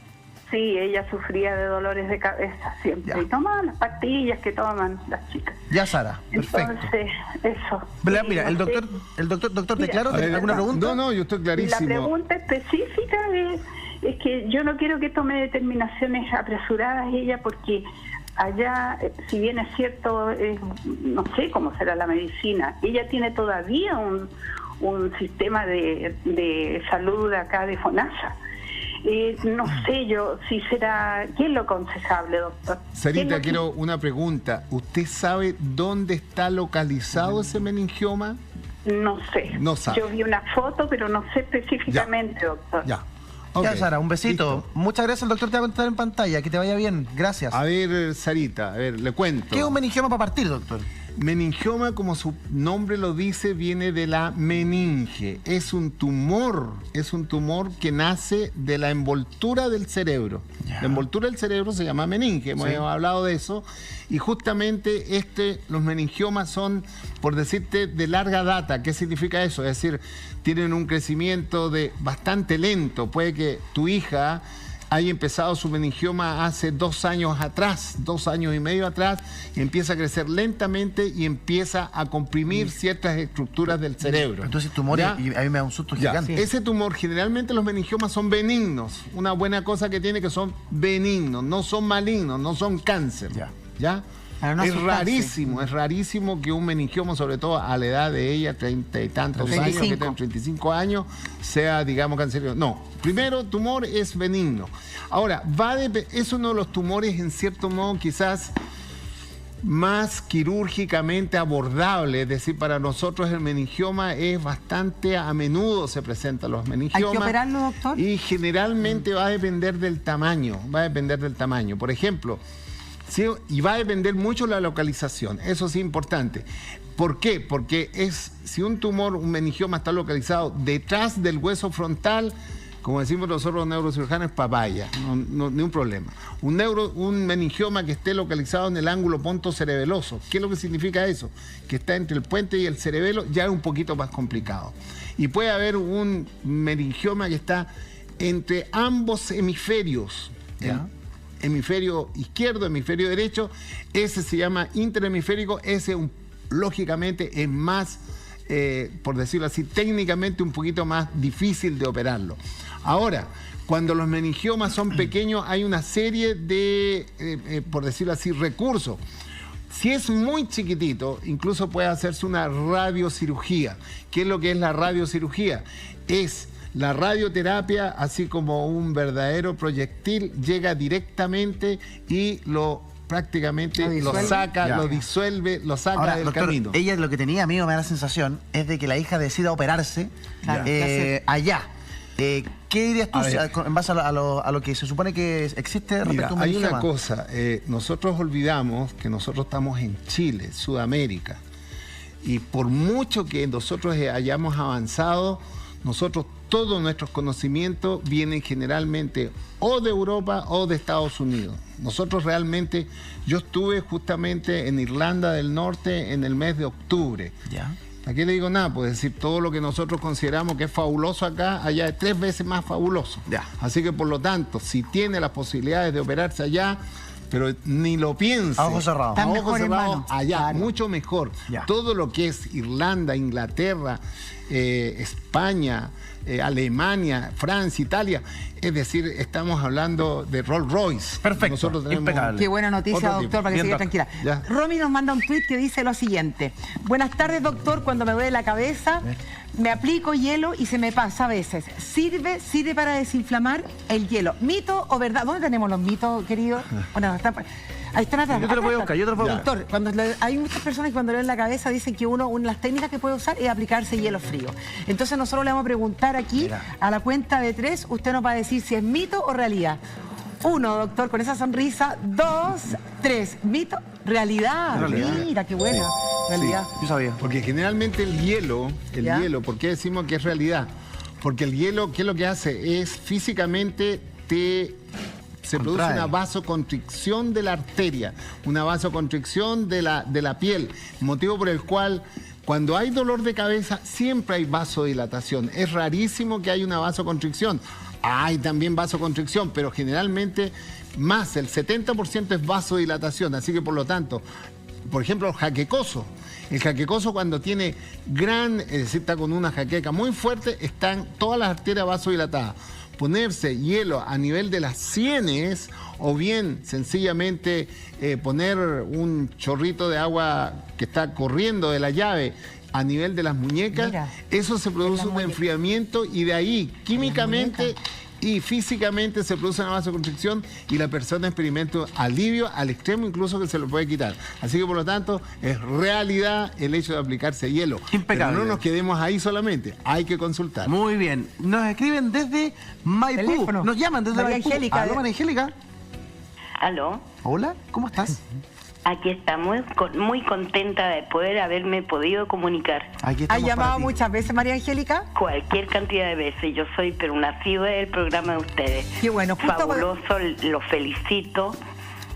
Sí, ella sufría de dolores de cabeza siempre. Ya. Y tomaba las pastillas que toman las chicas. Ya, Sara. Perfecto. Entonces, eso. Mira, Y mira, no el sé, doctor, ¿te Mira, claro? A ver, ¿Alguna pregunta? No, yo estoy la clarísimo. pregunta específica es que yo no quiero que tome determinaciones apresuradas ella porque allá, si bien es cierto, no sé cómo será la medicina, ella tiene todavía un sistema de salud acá de FONASA. No sé yo si será... ¿Qué es lo aconsejable, doctor? ¿Qué es Sarita, lo quiero una pregunta. ¿Usted sabe dónde está localizado ese meningioma? No sé. No sabe. Yo vi una foto, pero no sé específicamente, doctor. Ya. Ya, Ok, Sara, un besito. listo. Muchas gracias, el doctor te va a contar en pantalla. Que te vaya bien. Gracias. A ver, Sarita, le cuento. ¿Qué es un meningioma para partir, doctor? Meningioma, como su nombre lo dice, viene de la meninge. Es un tumor que nace de la envoltura del cerebro. Ya. La envoltura del cerebro se llama meninge, hemos hablado de eso. Y justamente los meningiomas son, por decirte, de larga data. ¿Qué significa eso? Es decir, tienen un crecimiento bastante lento. Puede que tu hija haya empezado su meningioma hace 2 años atrás, 2 años y medio atrás, y empieza a crecer lentamente y empieza a comprimir ciertas estructuras del cerebro. Entonces tumores, ¿Ya? y a mí me da un susto Ya. gigante. Ese tumor, generalmente los meningiomas son benignos. Una buena cosa que tiene que son benignos, no son malignos, no son cáncer. Ya. ¿Ya? Para no es asustarse. rarísimo que un meningioma, sobre todo a la edad de ella, 30 y tantos años, que 35. tiene 35 años, sea, digamos, canceroso. No, primero, tumor es benigno. Ahora, es uno de los tumores, en cierto modo, quizás más quirúrgicamente abordable, es decir, para nosotros el meningioma es bastante a menudo se presentan los meningiomas. ¿Hay que operarlo, doctor? Y generalmente va a depender del tamaño, Por ejemplo, sí, y va a depender mucho la localización, eso sí es importante. ¿Por qué? Porque si un tumor, un meningioma está localizado detrás del hueso frontal, como decimos nosotros los neurocirujanos, papaya, ni un problema. Un meningioma que esté localizado en el ángulo pontocerebeloso, ¿qué es lo que significa eso? Que está entre el puente y el cerebelo, ya es un poquito más complicado. Y puede haber un meningioma que está entre ambos hemisferios, Ya. hemisferio izquierdo, hemisferio derecho, ese se llama interhemisférico, ese lógicamente es más por decirlo así, técnicamente un poquito más difícil de operarlo. Ahora, cuando los meningiomas son pequeños, hay una serie de, por decirlo así, recursos. Si es muy chiquitito, incluso puede hacerse una radiocirugía. ¿Qué es lo que es la radiocirugía? Es la radioterapia, así como un verdadero proyectil, llega directamente y prácticamente lo saca, lo disuelve, lo saca Ahora, del doctor, camino. Ella lo que tenía, amigo, me da la sensación, es de que la hija decida operarse allá. ¿Qué dirías tú en base a lo que se supone que existe respecto a un hay meningioma? una cosa, nosotros olvidamos que nosotros estamos en Chile, Sudamérica, y por mucho que nosotros hayamos avanzado, nosotros todos nuestros conocimientos vienen generalmente o de Europa o de Estados Unidos. Nosotros realmente, yo estuve justamente en Irlanda del Norte en el mes de octubre. Ya. Aquí le digo nada, pues decir, todo lo que nosotros consideramos que es fabuloso acá, allá es 3 veces más fabuloso. Ya. Así que por lo tanto, si tiene las posibilidades de operarse allá, pero ni lo piense. A ojos cerrados. A Está ojos mejor, cerrados, hermano. allá, Claro. mucho mejor. Ya. Todo lo que es Irlanda, Inglaterra, España, Alemania, Francia, Italia, es decir, estamos hablando de Rolls Royce. Perfecto, Nosotros tenemos impecable. Qué buena noticia, otro doctor, tipo. para que se Bien, quede tranquila. Ya. Romy nos manda un tuit que dice lo siguiente. Buenas tardes, doctor. Cuando me duele la cabeza, me aplico hielo y se me pasa a veces. ¿Sirve para desinflamar el hielo? ¿Mito o verdad? ¿Dónde tenemos los mitos, querido? Bueno, ahí están atrás. Yo te lo voy a buscar, yo te lo puedo Doctor, hay muchas personas que cuando le duele la cabeza dicen que una de las técnicas que puede usar es aplicarse hielo frío. Entonces nosotros le vamos a preguntar aquí, a la cuenta de 3, usted nos va a decir si es mito o realidad. 1, doctor, con esa sonrisa. 2, 3. ¿Mito? ¿Realidad? Mira, qué bueno. Realidad. Yo sabía. Porque generalmente el hielo, ¿Ya? ¿por qué decimos que es realidad? Porque el hielo, ¿qué es lo que hace? Es físicamente se produce una vasoconstricción de la arteria, una vasoconstricción de la piel, motivo por el cual cuando hay dolor de cabeza siempre hay vasodilatación. Es rarísimo que haya una vasoconstricción. Hay también vasoconstricción, pero generalmente más, el 70% es vasodilatación. Así que por lo tanto, por ejemplo, el jaquecoso. El jaquecoso cuando tiene es decir, está con una jaqueca muy fuerte, están todas las arterias vasodilatadas. Ponerse hielo a nivel de las sienes o bien sencillamente poner un chorrito de agua que está corriendo de la llave a nivel de las muñecas, Mira, eso se produce un muñecas. enfriamiento y de ahí químicamente y físicamente se produce una vasoconstricción y la persona experimenta alivio al extremo incluso que se lo puede quitar. Así que por lo tanto es realidad el hecho de aplicarse hielo. Impecable. Pero no nos quedemos ahí solamente, hay que consultar. Muy bien. Nos escriben desde Maipú. Teléfono. Nos llaman desde María Maipú. Angélica. Aló, María Angélica. Aló, Hola, ¿cómo estás? aquí estamos, muy contenta de poder haberme podido comunicar Aquí ¿Ha estamos llamado para ti. muchas veces, María Angélica? cualquier cantidad de veces. Yo soy pero nacido del programa de ustedes. Qué bueno. Justo Fabuloso, los felicito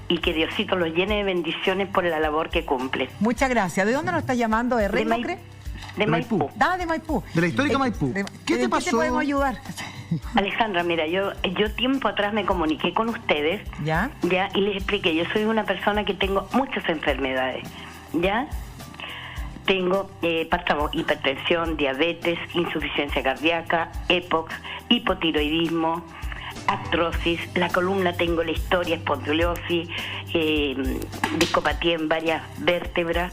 y que Diosito los llene de bendiciones por la labor que cumplen. Muchas gracias. ¿De dónde nos está llamando? ¿De Rengo, Mai- cree? De Maipú. De Maipú. De la histórica Maipú. ¿Qué te ¿En pasó? ¿Qué te podemos ayudar? Alejandra, mira, yo tiempo atrás me comuniqué con ustedes, ¿Ya? y les expliqué, yo soy una persona que tengo muchas enfermedades, ¿ya? Tengo hipertensión, diabetes, insuficiencia cardíaca, EPOC, hipotiroidismo, artrosis, la columna tengo la historia, espondiosis, discopatía en varias vértebras.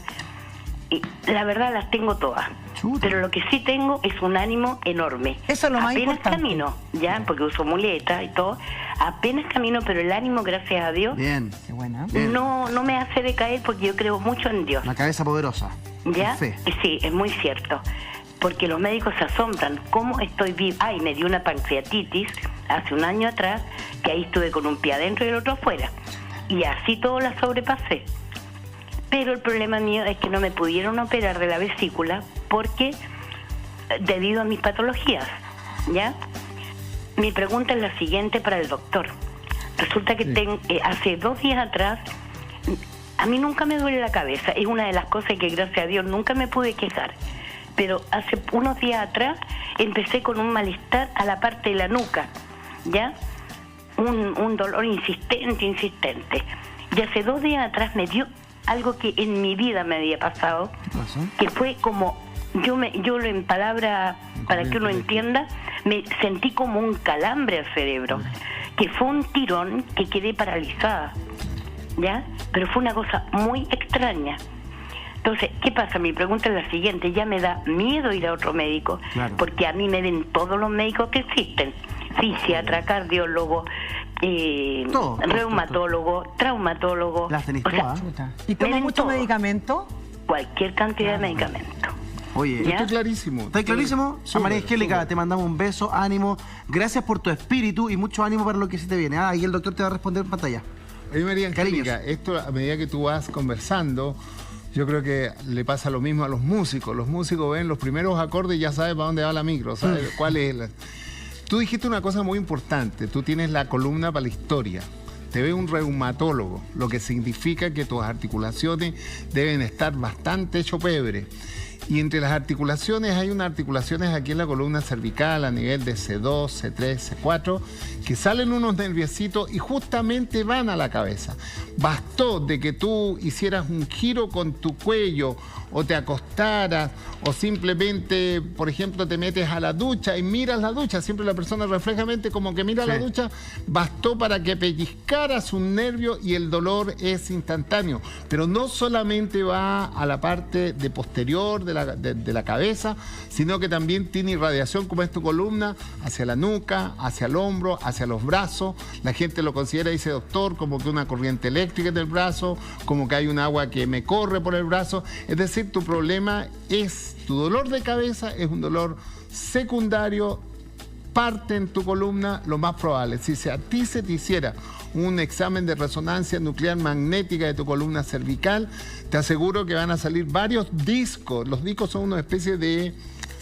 Y la verdad las tengo todas. Chuta. Pero lo que sí tengo es un ánimo enorme. Eso es lo más apenas importante. camino, ya, porque uso muletas y todo. Apenas camino, pero el ánimo, gracias a Dios, Bien. Qué buena. Bien. no me hace decaer porque yo creo mucho en Dios. La cabeza poderosa. ¿Ya? Fe. Sí, es muy cierto. Porque los médicos se asombran. ¿Cómo estoy viva? Ay, me dio una pancreatitis hace un año atrás, que ahí estuve con un pie adentro y el otro afuera. Y así todo la sobrepasé. Pero el problema mío es que no me pudieron operar de la vesícula porque, debido a mis patologías, ¿ya? Mi pregunta es la siguiente para el doctor. Resulta que hace 2 días atrás, a mí nunca me duele la cabeza. Es una de las cosas que, gracias a Dios, nunca me pude quejar. Pero hace unos días atrás empecé con un malestar a la parte de la nuca, ¿ya? Un dolor insistente. Y hace 2 días atrás me dio algo que en mi vida me había pasado, que fue como yo en palabras, para que uno entienda, me sentí como un calambre al cerebro, que fue un tirón que quedé paralizada, ¿ya? Pero fue una cosa muy extraña. Entonces, ¿qué pasa? Mi pregunta es la siguiente: ya me da miedo ir a otro médico, porque a mí me ven todos los médicos que existen: fisiatra, cardiólogo, reumatólogo, traumatólogo. ¿Y toma mucho medicamento? Cualquier cantidad de medicamento. Oye, esto es clarísimo. ¿Está clarísimo? A María Angélica, te mandamos un beso, ánimo. Gracias por tu espíritu y mucho ánimo para lo que se te viene. Ahí el doctor te va a responder en pantalla. Oye, María Angélica, esto a medida que tú vas conversando, yo creo que le pasa lo mismo a los músicos. Los músicos ven los primeros acordes y ya saben para dónde va la micro, ¿sabes cuál es? Tú dijiste una cosa muy importante. Tú tienes la columna para la historia. Te ve un reumatólogo, lo que significa que tus articulaciones deben estar bastante hecho pebre. Y entre las articulaciones hay unas articulaciones aquí en la columna cervical a nivel de C2, C3, C4, que salen unos nerviositos y justamente van a la cabeza. Bastó de que tú hicieras un giro con tu cuello o te acostaras o simplemente, por ejemplo, te metes a la ducha y miras la ducha. Siempre la persona reflejamente como que mira la ducha. Bastó para que pellizcaras un nervio y el dolor es instantáneo. Pero no solamente va a la parte de posterior de la cabeza, sino que también tiene irradiación, como es tu columna, hacia la nuca, hacia el hombro, hacia los brazos. La gente lo considera, dice doctor, como que una corriente eléctrica en el brazo, como que hay un agua que me corre por el brazo. Es decir, tu problema es, tu dolor de cabeza es un dolor secundario, parte en tu columna, lo más probable. Si a ti se te hiciera un examen de resonancia nuclear magnética de tu columna cervical, te aseguro que van a salir varios discos. Los discos son una especie de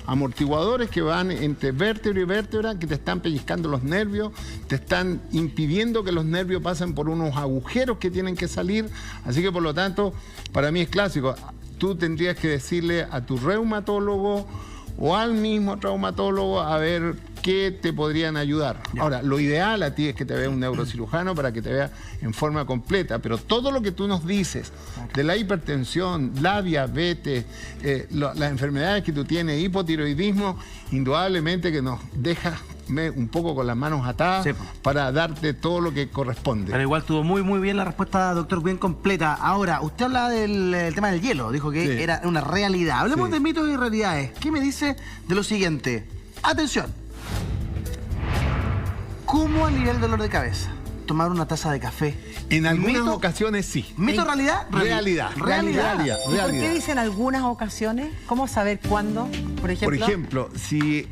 amortiguadores que van entre vértebra y vértebra, que te están pellizcando los nervios, te están impidiendo que los nervios pasen por unos agujeros que tienen que salir. Así que, por lo tanto, para mí es clásico. Tú tendrías que decirle a tu reumatólogo o al mismo traumatólogo a ver qué te podrían ayudar. Ahora, lo ideal a ti es que te vea un neurocirujano para que te vea en forma completa, pero todo lo que tú nos dices de la hipertensión, la diabetes, las enfermedades que tú tienes, hipotiroidismo, indudablemente que nos deja un poco con las manos atadas para darte todo lo que corresponde. Pero igual tuvo muy bien la respuesta, doctor, bien completa. Ahora, usted habla del tema del hielo, dijo que era una realidad. Hablemos de mitos y realidades. ¿Qué me dice de lo siguiente? Atención. ¿Cómo aliviar el dolor de cabeza? Tomar una taza de café. En algunas ocasiones sí. ¿Mito o realidad? Realidad. ¿Y por qué dicen algunas ocasiones? ¿Cómo saber cuándo, por ejemplo? Por ejemplo, si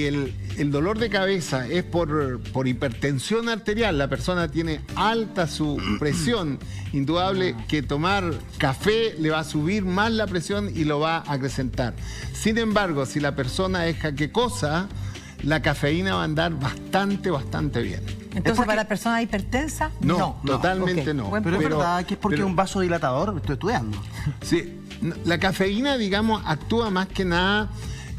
el dolor de cabeza es por hipertensión arterial, la persona tiene alta su presión, indudable que tomar café le va a subir más la presión y lo va a acrecentar. Sin embargo, si la persona es jaquecosa, la cafeína va a andar bastante bien. Entonces, ¿para la persona hipertensa? No, totalmente no. Pero es verdad que es porque es un vasodilatador, estoy estudiando. Sí, la cafeína, digamos, actúa más que nada,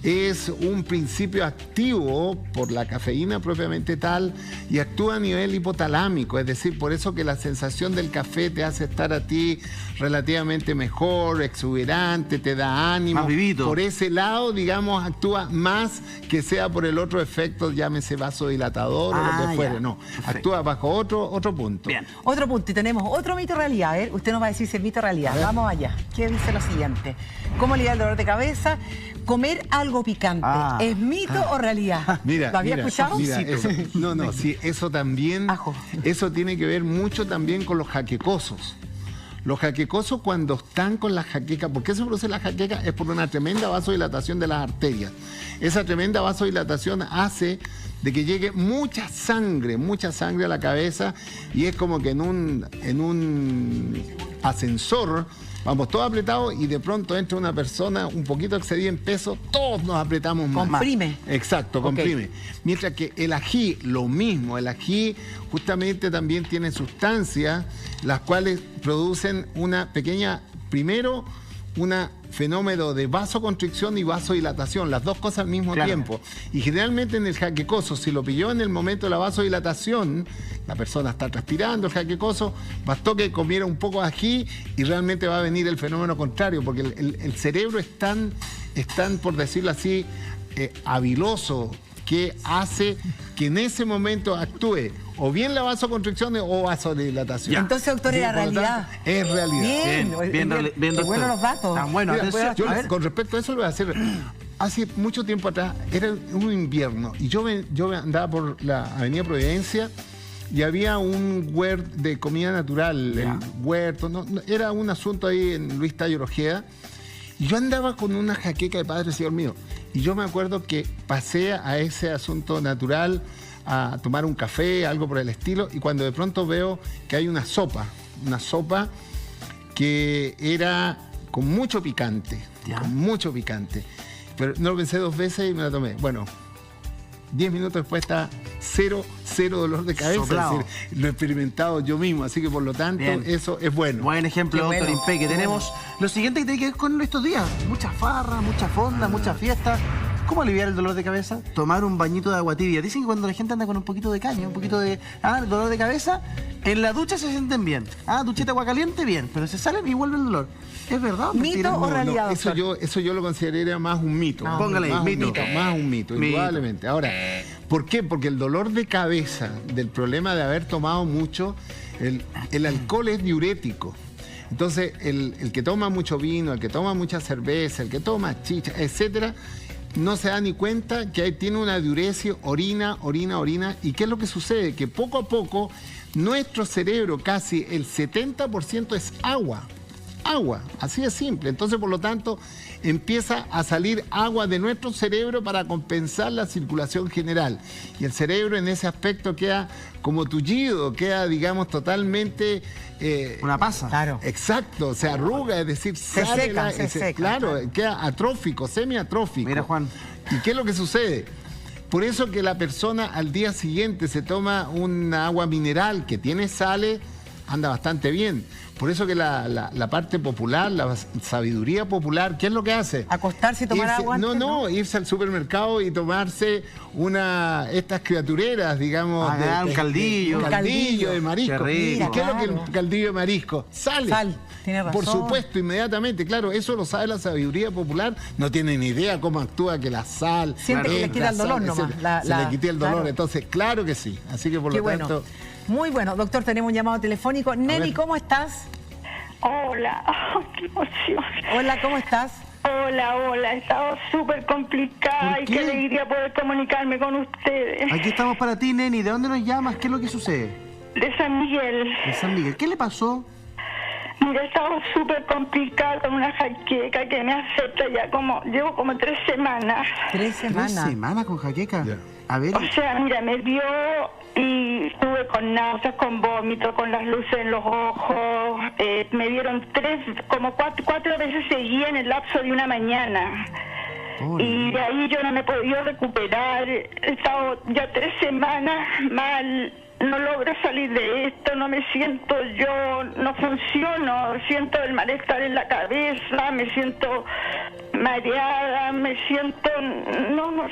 es un principio activo por la cafeína propiamente tal y actúa a nivel hipotalámico, es decir, por eso que la sensación del café te hace estar a ti relativamente mejor, exuberante, te da ánimo. Más vivito. Por ese lado, digamos, actúa más que sea por el otro efecto, llámese vasodilatador o lo que fuere. No, actúa bajo otro punto. Bien. Otro punto, y tenemos otro mito realidad. A ver, usted nos va a decir si es mito realidad. Vamos allá. ¿Qué dice lo siguiente? ¿Cómo aliviar el dolor de cabeza? Comer algo picante, ¿es mito o realidad? Mira, ¿lo había escuchado? Mira, sí, eso también, eso tiene que ver mucho también con los jaquecosos. Los jaquecosos, cuando están con la jaqueca, ¿por qué se produce la jaqueca? Es por una tremenda vasodilatación de las arterias. Esa tremenda vasodilatación hace de que llegue mucha sangre a la cabeza, y es como que en un ascensor vamos todos apretados y de pronto entra una persona un poquito excedida en peso, todos nos apretamos más. Comprime. Exacto, comprime. Mientras que el ají, lo mismo, el ají justamente también tiene sustancias las cuales producen una pequeña, primero, un fenómeno de vasoconstricción y vasodilatación, las dos cosas al mismo tiempo. Y generalmente en el jaquecoso, si lo pilló en el momento de la vasodilatación, la persona está transpirando, el jaquecoso, bastó que comiera un poco de ají y realmente va a venir el fenómeno contrario, porque el cerebro es tan tan, por decirlo así, habiloso, que hace que en ese momento actúe o bien la vasoconstricción o vasodilatación. Entonces, doctor, era realidad. Es realidad. Bien, qué bueno los datos. Tan bueno. Mira, Atención, a ver. con respecto a eso lo voy a hacer. Hace mucho tiempo atrás, era un invierno, y yo andaba por la Avenida Providencia y había un huerto de comida natural, el huerto, era un asunto ahí en Luis Tallo Ojeda, y yo andaba con una jaqueca de Padre Señor mío, y yo me acuerdo que pasé a ese asunto natural a tomar un café, algo por el estilo, y cuando de pronto veo que hay una sopa que era con mucho picante, pero no lo pensé 2 veces y me la tomé. Bueno, 10 minutos después está cero dolor de cabeza. Soplado. Es decir, lo he experimentado yo mismo, así que por lo tanto, eso es bueno. Buen ejemplo, Qué doctor bueno. Impeque. Tenemos lo siguiente que tiene que ver con estos días. Muchas farras, muchas fondas, muchas fiestas. ¿Cómo aliviar el dolor de cabeza? Tomar un bañito de agua tibia. Dicen que cuando la gente anda con un poquito de caña, un poquito de dolor de cabeza, en la ducha se sienten bien. Duchita de agua caliente, bien. Pero se salen y vuelve el dolor. ¿Es verdad? ¿Mito mentira? o realidad, doctor? Eso yo lo consideraría más un mito. Póngale ahí, más mito. Más un mito, indudablemente. Ahora, ¿por qué? Porque el dolor de cabeza del problema de haber tomado mucho, el alcohol es diurético. Entonces, el que toma mucho vino, el que toma mucha cerveza, el que toma chicha, etcétera, no se da ni cuenta que ahí tiene una diuresis, orina. ¿Y qué es lo que sucede? Que poco a poco nuestro cerebro, casi el 70% es agua, así de simple. Entonces, por lo tanto, empieza a salir agua de nuestro cerebro para compensar la circulación general. Y el cerebro en ese aspecto queda como tullido, queda, digamos, totalmente... Una pasa. Claro. Exacto, se arruga, es decir, Se seca. Claro, queda atrófico, semiatrófico. Mira, Juan. ¿Y qué es lo que sucede? Por eso que la persona al día siguiente se toma una agua mineral que tiene sales, anda bastante bien. Por eso que la parte popular, la sabiduría popular, ¿qué es lo que hace? Acostarse y tomar agua antes, irse al supermercado y tomarse estas criatureras, digamos. Un caldillo. Un caldillo de marisco. Qué rico. ¿Y qué es lo que Claro. el caldillo de marisco? Sal, tiene razón. Por supuesto, inmediatamente. Claro, eso lo sabe la sabiduría popular. No tiene ni idea cómo actúa que la sal... Siente que le quita el dolor nomás. Se le quita el dolor. Claro. Entonces, claro que sí. Así que por Qué lo bueno. tanto... Muy bueno. Doctor, tenemos un llamado telefónico. Nelly, ¿cómo estás? Hola, qué emoción. Hola, ¿cómo estás? Hola, he estado súper complicada ¿Por y qué? qué alegría poder comunicarme con ustedes. Aquí estamos para ti, Neni. ¿De dónde nos llamas? ¿Qué es lo que sucede? De San Miguel. De San Miguel. ¿Qué le pasó? Mira, he estado súper complicada con una jaqueca que me acepta ya llevo como 3 semanas. 3 semanas. 3 semanas con jaqueca. Ya. A ver. O sea, mira, me vio y estuve con náuseas, con vómito, con las luces en los ojos. Me dieron 4 veces seguía en el lapso de una mañana. Y de ahí yo no me he podido recuperar. He estado ya 3 semanas mal. No logro salir de esto, no me siento yo, no funciono, siento el malestar en la cabeza, me siento mareada, me siento,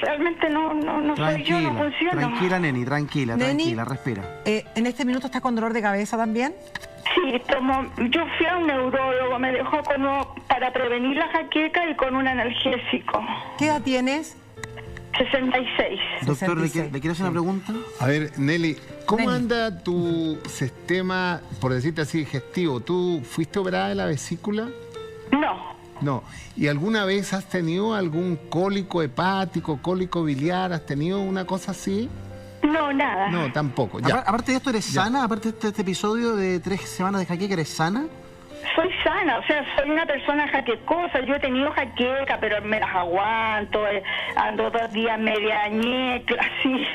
realmente no soy yo, no funciono. Tranquila, Neni, tranquila, Neni, respira. ¿En este minuto estás con dolor de cabeza también? Sí, yo fui a un neurólogo, me dejó para prevenir la jaqueca y con un analgésico. ¿Qué edad tienes? 66. Doctor, ¿le 66. quiero hacer una pregunta? A ver, Nelly, ¿cómo Nelly. anda tu sistema, por decirte así, digestivo? ¿Tú fuiste operada de la vesícula? No. No. ¿Y alguna vez has tenido algún cólico hepático, cólico biliar? ¿Has tenido una cosa así? No, nada. No, tampoco. Ya. Aparte de esto, ¿eres sana? Aparte de este episodio de 3 semanas de jaqueca, ¿eres sana? Soy sana, o sea, soy una persona jaquecosa. Yo he tenido jaqueca, pero me las aguanto. Ando 2 días media ñecla, así,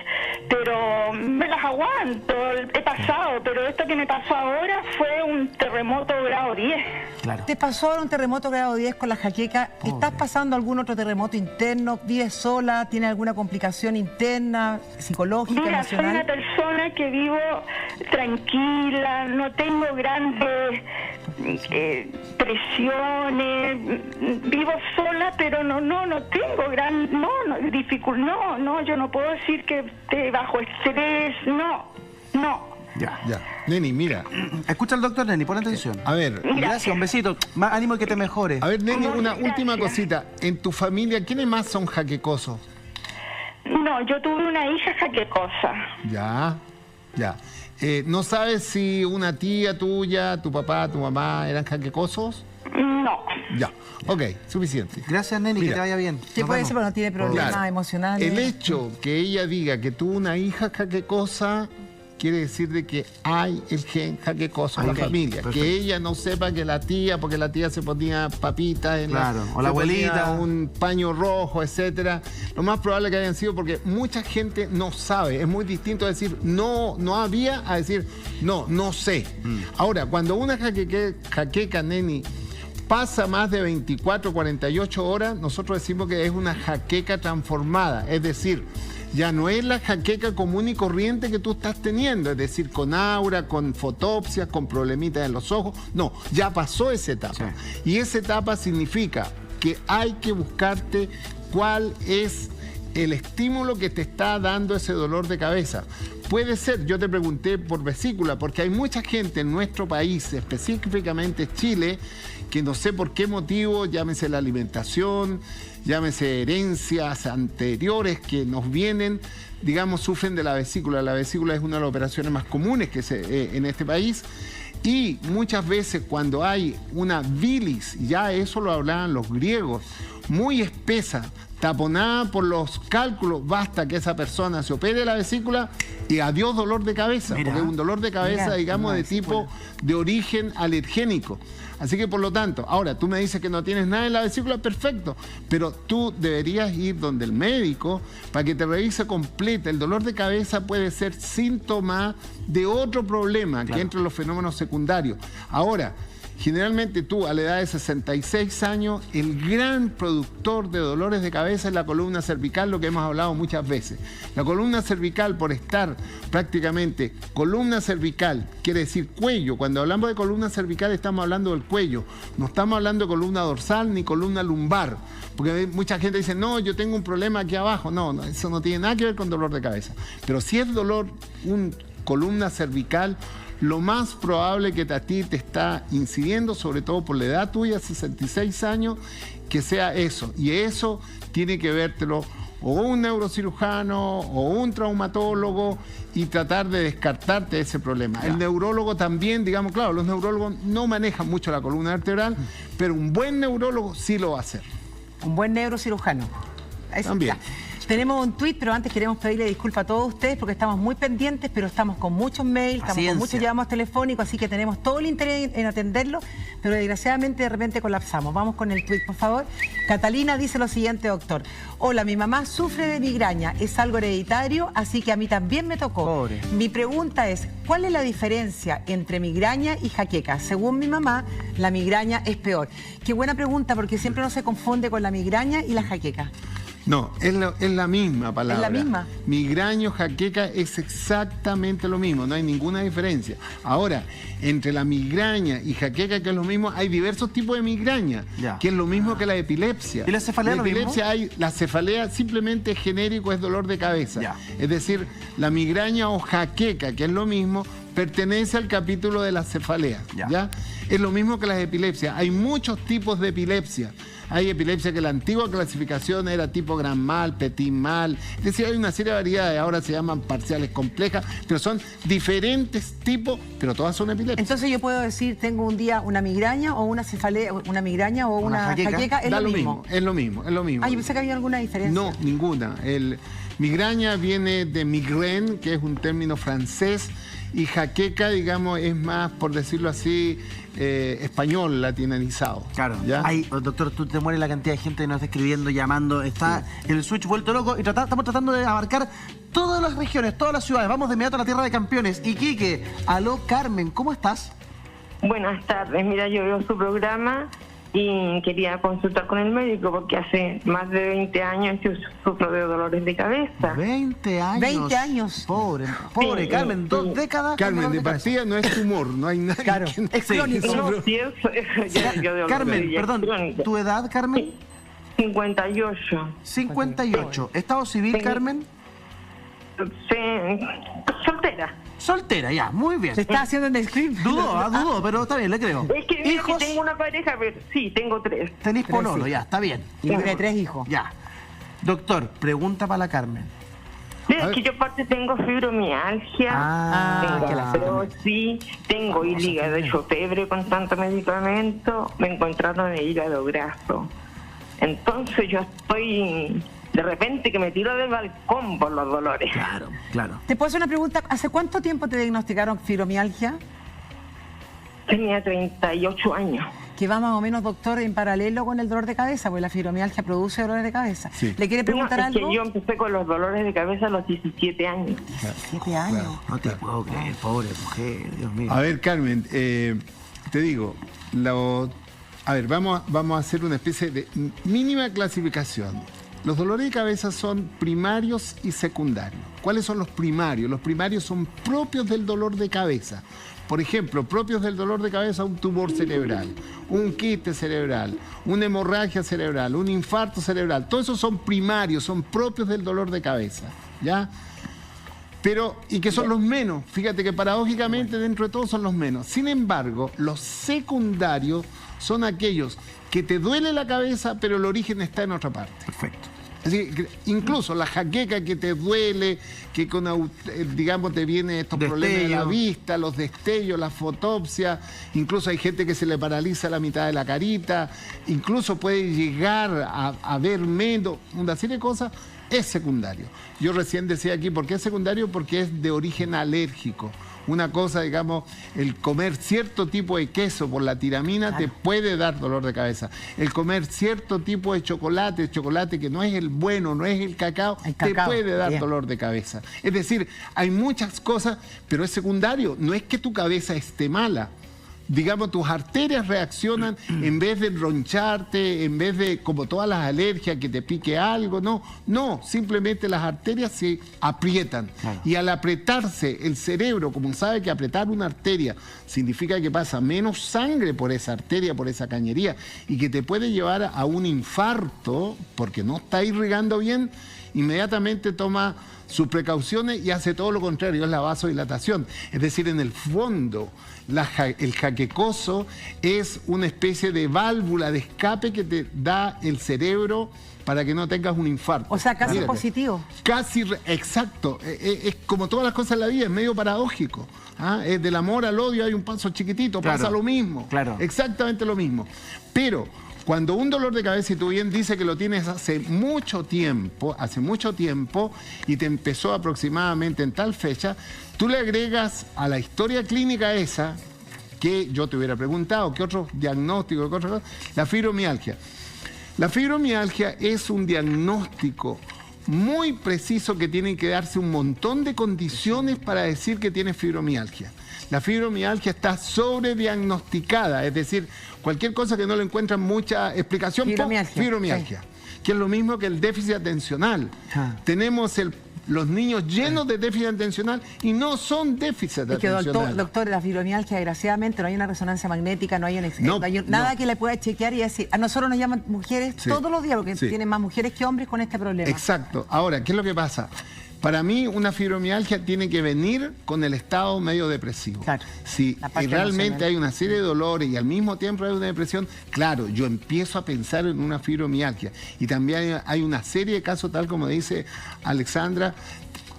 pero me las aguanto. He pasado, pero esto que me pasó ahora fue un terremoto grado 10. Claro. ¿Te pasó ahora un terremoto grado 10 con la jaqueca? ¿Estás pasando algún otro terremoto interno? ¿Vives sola? ¿Tienes alguna complicación interna, psicológica, Mira, soy una emocional? persona que vivo tranquila, no tengo grandes presiones, vivo sola, pero no tengo yo no puedo decir que esté bajo estrés, no. Ya. Neni, mira. Escucha al doctor Neni, pon atención. A ver, Gracias, un besito. Más ánimo que te mejores. a ver, Neni, una última cosita. En tu familia, ¿quiénes más son jaquecosos? No, yo tuve una hija jaquecosa. Ya. ¿No sabes si una tía tuya, tu papá, tu mamá eran jaquecosos? No. Ya. Ok, suficiente. Gracias, Neni, que Mira. te vaya bien. ¿Qué Nos puede vemos. ser? Pero no tiene problemas Claro. emocionales. El hecho que ella diga que tuvo una hija jaquecosa quiere decir de que hay el gen jaquecoso en Ok, la familia. perfecto. Que ella no sepa que la tía, porque la tía se ponía papitas en Claro, o la se ponía abuelita. un paño rojo, etcétera. Lo más probable que hayan sido porque mucha gente no sabe. Es muy distinto decir no había a decir no sé. Ahora, cuando una jaqueca, Neni, pasa más de 24, 48 horas, nosotros decimos que es una jaqueca transformada. Es decir, ya no es la jaqueca común y corriente que tú estás teniendo, es decir, con aura, con fotopsias, con problemitas en los ojos. No, ya pasó esa etapa. Y esa etapa significa que hay que buscarte cuál es el estímulo que te está dando ese dolor de cabeza. Puede ser, yo te pregunté por vesícula, porque hay mucha gente en nuestro país, específicamente Chile, que no sé por qué motivo, llámese la alimentación, llámese herencias anteriores que nos vienen, digamos, sufren de la vesícula. La vesícula es una de las operaciones más comunes que en este país. Y muchas veces cuando hay una bilis, ya eso lo hablaban los griegos, muy espesa, taponada por los cálculos, basta que esa persona se opere la vesícula y adiós dolor de cabeza, Mira. porque es un dolor de cabeza, Mira, digamos, no, de sí, tipo de origen alergénico. Así que por lo tanto, ahora tú me dices que no tienes nada en la vesícula, perfecto, pero tú deberías ir donde el médico para que te revise completa. El dolor de cabeza puede ser síntoma de otro problema que entra en los fenómenos secundarios. Ahora, generalmente tú a la edad de 66 años, el gran productor de dolores de cabeza es la columna cervical, lo que hemos hablado muchas veces. La columna cervical, por estar prácticamente columna cervical, quiere decir cuello. Cuando hablamos de columna cervical estamos hablando del cuello. No estamos hablando de columna dorsal ni columna lumbar. Porque mucha gente dice, no, yo tengo un problema aquí abajo. No, eso no tiene nada que ver con dolor de cabeza. Pero si es dolor, columna cervical, lo más probable que a ti te está incidiendo, sobre todo por la edad tuya, 66 años, que sea eso. Y eso tiene que vértelo o un neurocirujano o un traumatólogo y tratar de descartarte ese problema. El neurólogo también, digamos, claro, los neurólogos no manejan mucho la columna vertebral, pero un buen neurólogo sí lo va a hacer. Un buen neurocirujano. Eso También. está. Tenemos un tuit, pero antes queremos pedirle disculpas a todos ustedes porque estamos muy pendientes, pero estamos con muchos mails, estamos con muchos llamados telefónicos, así que tenemos todo el interés en atenderlo, pero desgraciadamente de repente colapsamos. Vamos con el tuit, por favor. Catalina dice lo siguiente, doctor. Hola, mi mamá sufre de migraña, es algo hereditario, así que a mí también me tocó. Pobre. Mi pregunta es, ¿cuál es la diferencia entre migraña y jaqueca? Según mi mamá, la migraña es peor. Qué buena pregunta, porque siempre uno se confunde con la migraña y la jaqueca. No, es la misma palabra. ¿Es la misma? Migraña o jaqueca es exactamente lo mismo, no hay ninguna diferencia. Ahora, entre la migraña y jaqueca, que es lo mismo, hay diversos tipos de migraña, Ya. que es lo mismo que la epilepsia. ¿Y la cefalea La lo mismo? epilepsia la cefalea simplemente es genérico, es dolor de cabeza. Ya. Es decir, la migraña o jaqueca, que es lo mismo, pertenece al capítulo de la cefalea. Ya. ¿Ya? Es lo mismo que las epilepsias. Hay muchos tipos de epilepsia. Hay epilepsia que la antigua clasificación era tipo gran mal, petit mal. Es decir, hay una serie de variedades. Ahora se llaman parciales complejas, pero son diferentes tipos, pero todas son epilepsias. Entonces yo puedo decir, tengo un día una migraña o una cefalea, una migraña o una jaqueca, es Da lo mismo. Es lo mismo, es lo mismo. Ah, yo pensé que había alguna diferencia. No, ninguna. Migraña viene de migraine, que es un término francés, y jaqueca, digamos, es más, por decirlo así, español latinizado. Claro. ¿Ya? Ay, doctor, tú te mueres la cantidad de gente que nos está escribiendo, llamando. Está el switch vuelto loco y estamos tratando de abarcar todas las regiones, todas las ciudades. Vamos de inmediato a la tierra de campeones. Iquique, aló Carmen, ¿cómo estás? Buenas tardes, mira, yo veo su programa y quería consultar con el médico porque hace más de 20 años yo sufro de dolores de cabeza. 20 años. 20 años. Pobre Sí, Carmen, 2 sí. décadas. con Carmen, dolor de cabeza. partida no es tumor, no hay nada. Claro, que- es crónico. No, sí, yo Carmen, perdón, ¿tu edad, Carmen? 58. 58. ¿Estado civil, Sí. Carmen? Sí, soltera. Soltera, ya, muy bien. Se está haciendo un script. Dudó, pero está bien, le creo. Es que mira ¿Hijos? que tengo una pareja, pero sí, tengo 3. Tenés pololo, hijos. ya, está bien. Y tiene 3 hijos. Ya. Doctor, pregunta para la Carmen. Es que yo aparte tengo fibromialgia, tengo que la artrosis, tengo hígado hecho febre con tanto medicamento, me encontraron el hígado graso. Entonces yo estoy, de repente que me tiro del balcón por los dolores. Claro, claro. ¿Te puedo hacer una pregunta? ¿Hace cuánto tiempo te diagnosticaron fibromialgia? Tenía 38 años. Que va más o menos, doctor, en paralelo con el dolor de cabeza, porque la fibromialgia produce dolores de cabeza. Sí. ¿Le quiere preguntar No, es algo? que yo empecé con los dolores de cabeza a los 17 años. 7 años. No te puedo creer, pobre mujer, Dios mío. A ver, Carmen, te digo, a ver, vamos a hacer una especie de mínima clasificación. Los dolores de cabeza son primarios y secundarios. ¿Cuáles son los primarios? Los primarios son propios del dolor de cabeza. Por ejemplo, propios del dolor de cabeza, un tumor cerebral, un quiste cerebral, una hemorragia cerebral, un infarto cerebral. Todos esos son primarios, son propios del dolor de cabeza, ¿ya? Pero, y que son los menos. Fíjate que paradójicamente dentro de todos son los menos. Sin embargo, los secundarios son aquellos que te duele la cabeza, pero el origen está en otra parte. Perfecto. Es decir, incluso la jaqueca que te duele, que digamos te vienen estos problemas de la vista, los destellos, la fotopsia, incluso hay gente que se le paraliza la mitad de la carita, incluso puede llegar a ver menos, una serie de cosas, es secundario. Yo recién decía aquí, ¿por qué es secundario? Porque es de origen alérgico. Una cosa, digamos, el comer cierto tipo de queso por la tiramina te puede dar dolor de cabeza. El comer cierto tipo de chocolate que no es el bueno, no es el cacao, te puede dar dolor de cabeza. Es decir, hay muchas cosas, pero es secundario. No es que tu cabeza esté mala. Digamos, tus arterias reaccionan en vez de roncharte, en vez de, como todas las alergias, que te pique algo, no, simplemente las arterias se aprietan. Claro. Y al apretarse el cerebro, como sabe que apretar una arteria significa que pasa menos sangre por esa arteria, por esa cañería, y que te puede llevar a un infarto, porque no está irrigando bien, inmediatamente toma sus precauciones y hace todo lo contrario, es la vasodilatación. Es decir, en el fondo, el jaquecoso es una especie de válvula de escape que te da el cerebro para que no tengas un infarto. O sea, casi Mírate. positivo. Casi, exacto. Es como todas las cosas en la vida, es medio paradójico. Es del amor al odio hay un paso chiquitito, claro, pasa lo mismo. Claro. Exactamente lo mismo. Pero cuando un dolor de cabeza, y tú bien dices que lo tienes hace mucho tiempo, y te empezó aproximadamente en tal fecha, tú le agregas a la historia clínica esa, que yo te hubiera preguntado, ¿qué otro diagnóstico? ¿Qué otra cosa? La fibromialgia. La fibromialgia es un diagnóstico muy preciso que tiene que darse un montón de condiciones para decir que tienes fibromialgia. La fibromialgia está sobrediagnosticada, es decir, cualquier cosa que no le encuentran mucha explicación, fibromialgia, sí. Que es lo mismo que el déficit atencional. Tenemos los niños llenos de déficit atencional y no son déficit atencional. Doctor, la fibromialgia, desgraciadamente, no hay una resonancia magnética, no hay nada que le pueda chequear y decir. A nosotros nos llaman mujeres todos los días, porque tienen más mujeres que hombres con este problema. Exacto. Ahora, ¿qué es lo que pasa? Para mí, una fibromialgia tiene que venir con el estado medio depresivo. Claro. Si realmente hay una serie de dolores y al mismo tiempo hay una depresión, claro, yo empiezo a pensar en una fibromialgia. Y también hay una serie de casos, tal como dice Alexandra,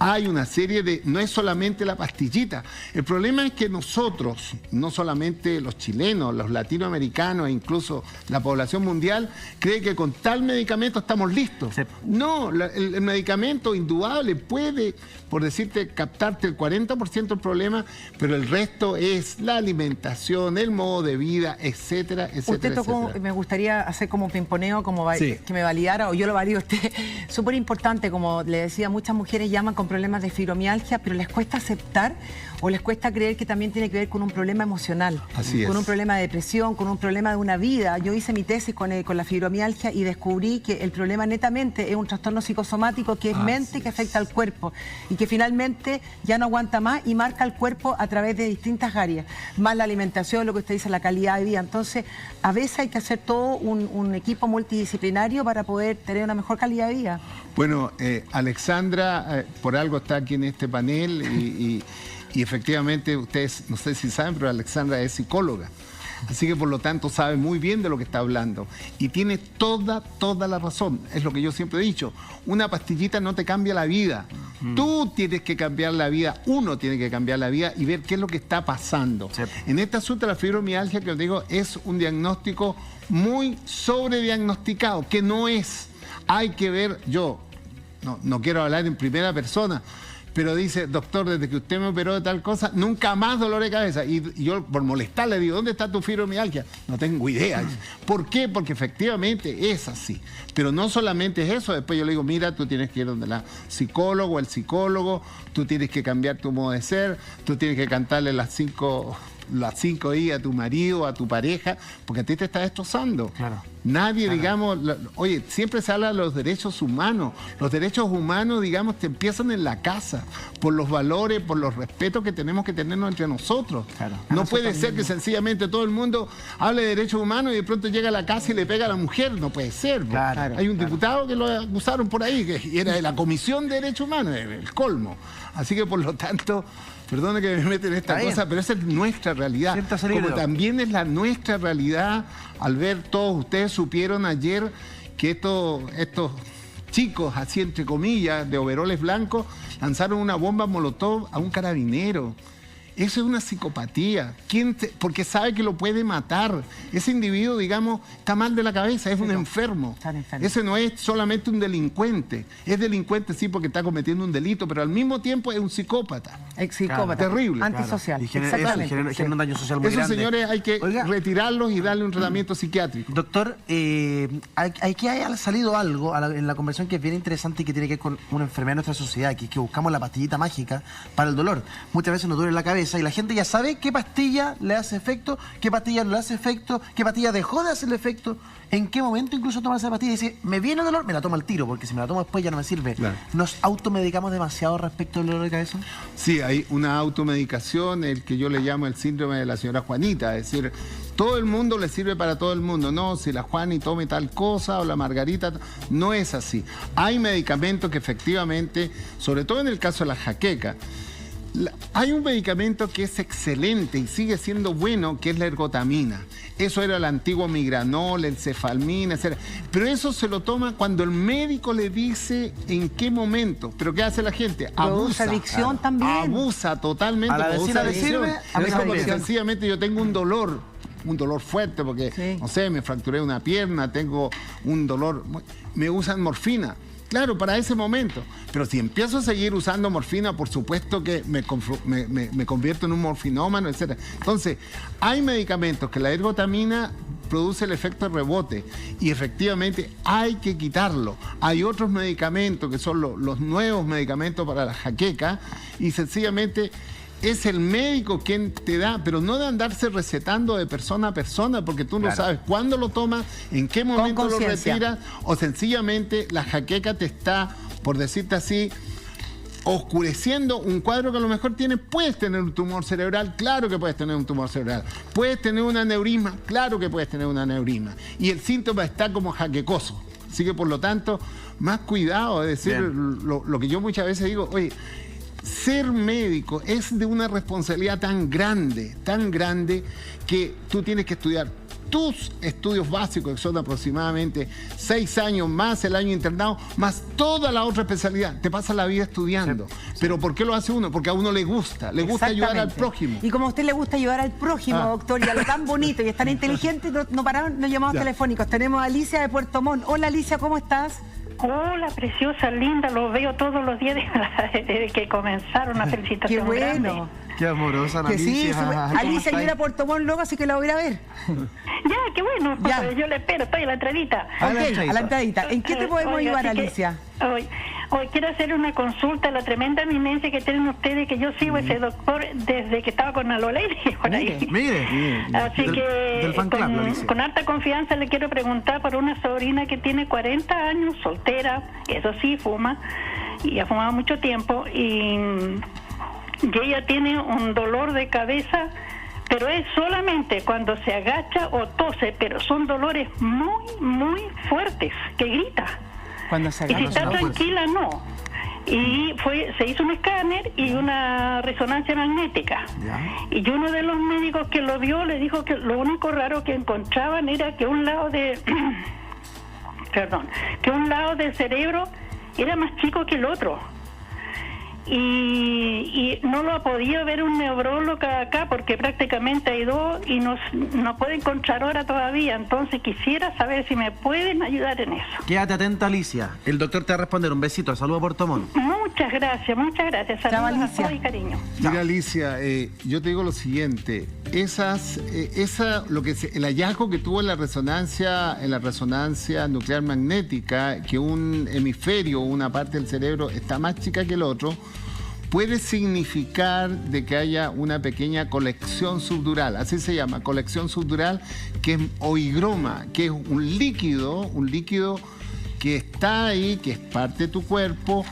hay una serie de... No es solamente la pastillita. El problema es que nosotros, no solamente los chilenos, los latinoamericanos e incluso la población mundial, cree que con tal medicamento estamos listos. Sí. No, el medicamento indudable puede, por decirte, captarte el 40% del problema, pero el resto es la alimentación, el modo de vida, etcétera, etcétera. Usted tocó, etcétera. Me gustaría hacer como un pimponeo, que me validara, o yo lo valido a usted. Súper importante, como le decía, muchas mujeres llaman con problemas de fibromialgia, pero les cuesta aceptar o les cuesta creer que también tiene que ver con un problema emocional, con un problema de depresión, con un problema de una vida. Yo hice mi tesis con la fibromialgia y descubrí que el problema netamente es un trastorno psicosomático que es mente que afecta al cuerpo y que finalmente ya no aguanta más y marca al cuerpo a través de distintas áreas, más la alimentación, lo que usted dice, la calidad de vida. Entonces, a veces hay que hacer todo un equipo multidisciplinario para poder tener una mejor calidad de vida. Bueno, Alexandra, por algo está aquí en este panel Y efectivamente, ustedes, no sé si saben, pero Alexandra es psicóloga. Así que por lo tanto sabe muy bien de lo que está hablando. Y tiene toda la razón. Es lo que yo siempre he dicho. Una pastillita no te cambia la vida. Tú tienes que cambiar la vida. Uno tiene que cambiar la vida y ver qué es lo que está pasando. Sí. En este asunto de la fibromialgia, que os digo, es un diagnóstico muy sobrediagnosticado, que no es. Hay que ver, yo no quiero hablar en primera persona, pero dice, doctor, desde que usted me operó de tal cosa, nunca más dolor de cabeza. Y yo, por molestar, le digo, ¿dónde está tu fibromialgia? No tengo idea. ¿Por qué? Porque efectivamente es así. Pero no solamente es eso. Después yo le digo, mira, tú tienes que ir donde la psicólogo o el psicólogo, tú tienes que cambiar tu modo de ser, tú tienes que cantarle las 5 I a tu marido, a tu pareja, porque a ti te está destrozando. Claro. Nadie, claro, digamos, oye, siempre se habla de los derechos humanos. Los derechos humanos, digamos, te empiezan en la casa, por los valores, por los respetos que tenemos que tenernos entre nosotros. Claro. No puede ser que sencillamente todo el mundo hable de derechos humanos y de pronto llega a la casa y le pega a la mujer. No puede ser. Claro, hay un diputado que lo acusaron por ahí, que era de la Comisión de Derechos Humanos, el colmo. Así que, por lo tanto, perdone que me meten en esta cosa, pero esa es nuestra realidad. Como también es la nuestra realidad al ver, todos ustedes supieron ayer que estos chicos, así entre comillas, de overoles blancos, lanzaron una bomba molotov a un carabinero. Eso es una psicopatía. Porque sabe que lo puede matar. Ese individuo, digamos, está mal de la cabeza, es un enfermo. Ese no es solamente un delincuente. Es delincuente, sí, porque está cometiendo un delito, pero al mismo tiempo es un psicópata. Psicópata. Terrible. Antisocial. Y genera un daño social muy grande. Esos señores hay que retirarlos y darle un tratamiento psiquiátrico. Doctor, aquí haya salido algo en la conversación que es bien interesante y que tiene que ver con una enfermedad de nuestra sociedad, que es que buscamos la pastillita mágica para el dolor. Muchas veces nos duele la cabeza y la gente ya sabe qué pastilla le hace efecto, qué pastilla no le hace efecto, qué pastilla dejó de hacerle efecto, en qué momento incluso toma esa pastilla y dice, me viene el dolor, me la tomo al tiro, porque si me la tomo después ya no me sirve. Claro. ¿Nos automedicamos demasiado respecto al dolor de cabeza? Sí, hay una automedicación, el que yo le llamo el síndrome de la señora Juanita, es decir, todo el mundo le sirve para todo el mundo. No, si la Juani tome tal cosa o la Margarita, no es así. Hay medicamentos que efectivamente, sobre todo en el caso de la jaqueca, hay un medicamento que es excelente y sigue siendo bueno, que es la ergotamina. Eso era el antiguo migranol, el cefalmina, etc. Pero eso se lo toma cuando el médico le dice en qué momento. ¿Pero qué hace la gente? Abusa. Adicción también. Abusa totalmente. A la vecina le sirve. Es como que sencillamente yo tengo un dolor fuerte porque, no sé, me fracturé una pierna, tengo un dolor, me usan morfina. Claro, para ese momento. Pero si empiezo a seguir usando morfina, por supuesto que me convierto en un morfinómano, etc. Entonces, hay medicamentos que la ergotamina produce el efecto de rebote y efectivamente hay que quitarlo. Hay otros medicamentos que son los nuevos medicamentos para la jaqueca y sencillamente es el médico quien te da, pero no de andarse recetando de persona a persona, porque tú no sabes cuándo lo tomas, en qué momento lo retiras, o sencillamente la jaqueca te está, por decirte así, oscureciendo un cuadro que a lo mejor tienes. Puedes tener un tumor cerebral, claro que puedes tener un tumor cerebral. Puedes tener un aneurisma, claro que puedes tener un aneurisma. Y el síntoma está como jaquecoso. Así que, por lo tanto, más cuidado, es decir, lo que yo muchas veces digo, oye, ser médico es de una responsabilidad tan grande, que tú tienes que estudiar tus estudios básicos, que son aproximadamente 6 años más el año internado, más toda la otra especialidad. Te pasas la vida estudiando. Sí. ¿Pero por qué lo hace uno? Porque a uno le gusta ayudar al prójimo. Y como a usted le gusta ayudar al prójimo, doctor, y a lo tan bonito y es tan inteligente, no pararon los llamados telefónicos. Tenemos a Alicia de Puerto Montt. Hola, Alicia, ¿cómo estás? Hola, preciosa, linda, los veo todos los días desde que comenzaron. Una felicitación. Qué bueno. Grande. Qué amorosa, Alicia. Sí, Alicia, yo era a Puerto Montt luego, así que la voy a ir a ver. Ya, qué bueno, pues yo le espero, estoy a la entradita. A la entradita. ¿En qué te podemos ayudar, Alicia? Hoy quiero hacer una consulta a la tremenda eminencia que tienen ustedes, que yo sigo a ese doctor desde que estaba con Alola y por ahí. Mire. Así que con harta confianza le quiero preguntar por una sobrina que tiene 40 años, soltera, eso sí, fuma, y ha fumado mucho tiempo, y ella tiene un dolor de cabeza, pero es solamente cuando se agacha o tose, pero son dolores muy, muy fuertes, que grita. Cuando se agacha, y si está tranquila, no. Y se hizo un escáner y una resonancia magnética. Y uno de los médicos que lo vio le dijo que lo único raro que encontraban era que un lado del cerebro era más chico que el otro. Y no lo ha podido ver un neurólogo acá porque prácticamente hay dos y no puede encontrar ahora todavía. Entonces quisiera saber si me pueden ayudar en eso. Quédate atenta, Alicia. El doctor te va a responder. Un besito. Saludos a Puerto Montt. Muchas gracias. Saludos a todos y cariño. Mira, Alicia, yo te digo lo siguiente. El hallazgo que tuvo en la resonancia nuclear magnética, que un hemisferio, una parte del cerebro está más chica que el otro, puede significar de que haya una pequeña colección subdural, así se llama, colección subdural, que es oigroma, que es un líquido que está ahí, que es parte de tu cuerpo,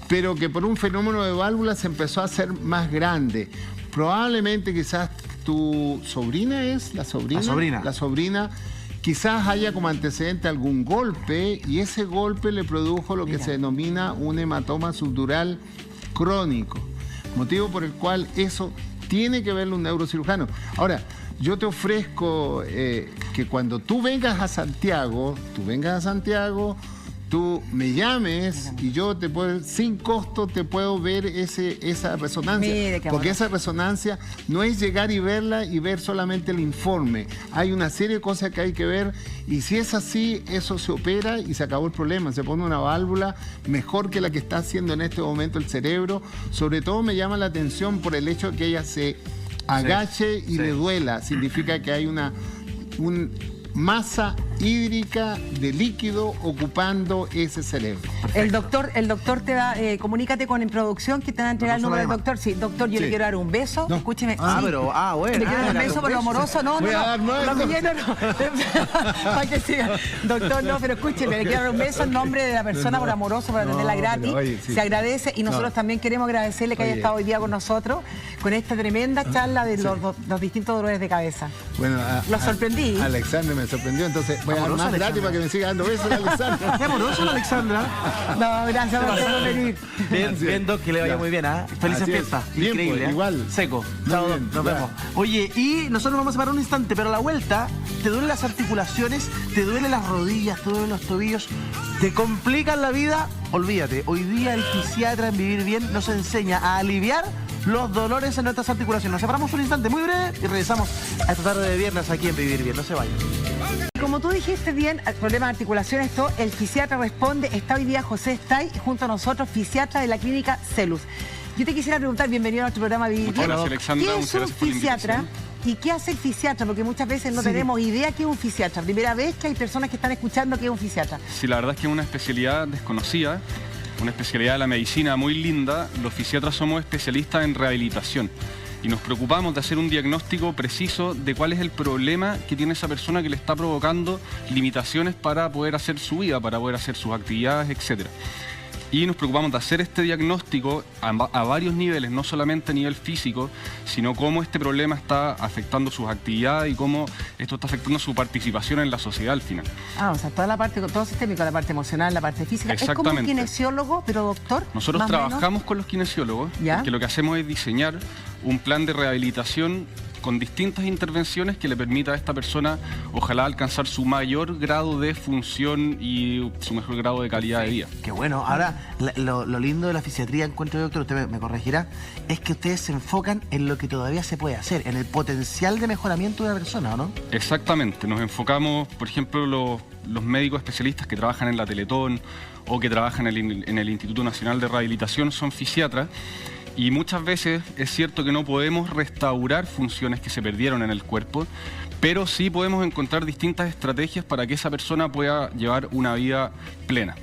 pero que por un fenómeno de válvulas se empezó a hacer más grande. Probablemente quizás tu sobrina es la sobrina quizás haya como antecedente algún golpe y ese golpe le produjo lo que se denomina un hematoma subdural crónico, motivo por el cual eso tiene que verlo un neurocirujano. Ahora, yo te ofrezco que cuando tú vengas a Santiago, tú me llames y yo te puedo, sin costo, te puedo ver esa resonancia. Porque esa resonancia no es llegar y verla y ver solamente el informe. Hay una serie de cosas que hay que ver y si es así, eso se opera y se acabó el problema. Se pone una válvula mejor que la que está haciendo en este momento el cerebro. Sobre todo me llama la atención por el hecho de que ella se agache y le duela. Significa que hay una masa hídrica de líquido ocupando ese cerebro. El doctor te va, comunícate con en producción que te van a entregar el número del doctor. Sí, doctor, yo le quiero dar un beso. No. Escúcheme. Bueno. Le quiero dar un beso por lo amoroso. No. Para que siga. Doctor, no, pero escúcheme, le quiero dar un beso en nombre de la persona por amoroso para atenderla gratis. Se agradece y nosotros también queremos agradecerle que haya estado hoy día con nosotros con esta tremenda charla de los distintos dolores de cabeza. Bueno, lo sorprendí. Alexander me sorprendió, entonces voy a dar más gratis para que me siga dando besos, Alexandra. Qué amorosa la Alexandra. No, gracias por venir. Bien, Doc, que le vaya muy bien, ¿ah? Felices fiestas. Increíble. Pues, igual. Seco. Chao, Doc, nos vemos. Oye, y nosotros vamos a parar un instante, pero a la vuelta, te duelen las articulaciones, te duelen las rodillas, te duelen los tobillos, te complican la vida. Olvídate, hoy día el fisiatra en Vivir Bien nos enseña a aliviar los dolores en nuestras articulaciones. Nos separamos un instante muy breve y regresamos a esta tarde de viernes aquí en Vivir Bien. No se vayan. Como tú dijiste bien, el problema de articulaciones, todo, el fisiatra responde. Está hoy día José Stay junto a nosotros, fisiatra de la clínica Celus. Yo te quisiera preguntar, bienvenido a nuestro programa Vivir Bien. Hola, Alexandra, ¿Qué es un fisiatra? ¿Y qué hace el fisiatra? Porque muchas veces no tenemos idea qué es un fisiatra. Primera vez que hay personas que están escuchando qué es un fisiatra. Sí, la verdad es que es una especialidad desconocida, una especialidad de la medicina muy linda. Los fisiatras somos especialistas en rehabilitación y nos preocupamos de hacer un diagnóstico preciso de cuál es el problema que tiene esa persona que le está provocando limitaciones para poder hacer su vida, para poder hacer sus actividades, etc. Y nos preocupamos de hacer este diagnóstico a varios niveles, no solamente a nivel físico, sino cómo este problema está afectando sus actividades y cómo esto está afectando su participación en la sociedad al final. O sea, toda la parte, todo sistémico, la parte emocional, la parte física. Es como un kinesiólogo, pero doctor. Nosotros trabajamos con los kinesiólogos, porque lo que hacemos es diseñar un plan de rehabilitación con distintas intervenciones que le permita a esta persona ojalá alcanzar su mayor grado de función y su mejor grado de calidad de vida. Qué bueno. Ahora, lo lindo de la fisiatría, encuentro, doctor, usted me corregirá, es que ustedes se enfocan en lo que todavía se puede hacer, en el potencial de mejoramiento de la persona, ¿o no? Exactamente. Nos enfocamos, por ejemplo, los médicos especialistas que trabajan en la Teletón o que trabajan en el Instituto Nacional de Rehabilitación son fisiatras. Y muchas veces es cierto que no podemos restaurar funciones que se perdieron en el cuerpo, pero sí podemos encontrar distintas estrategias para que esa persona pueda llevar una vida plena.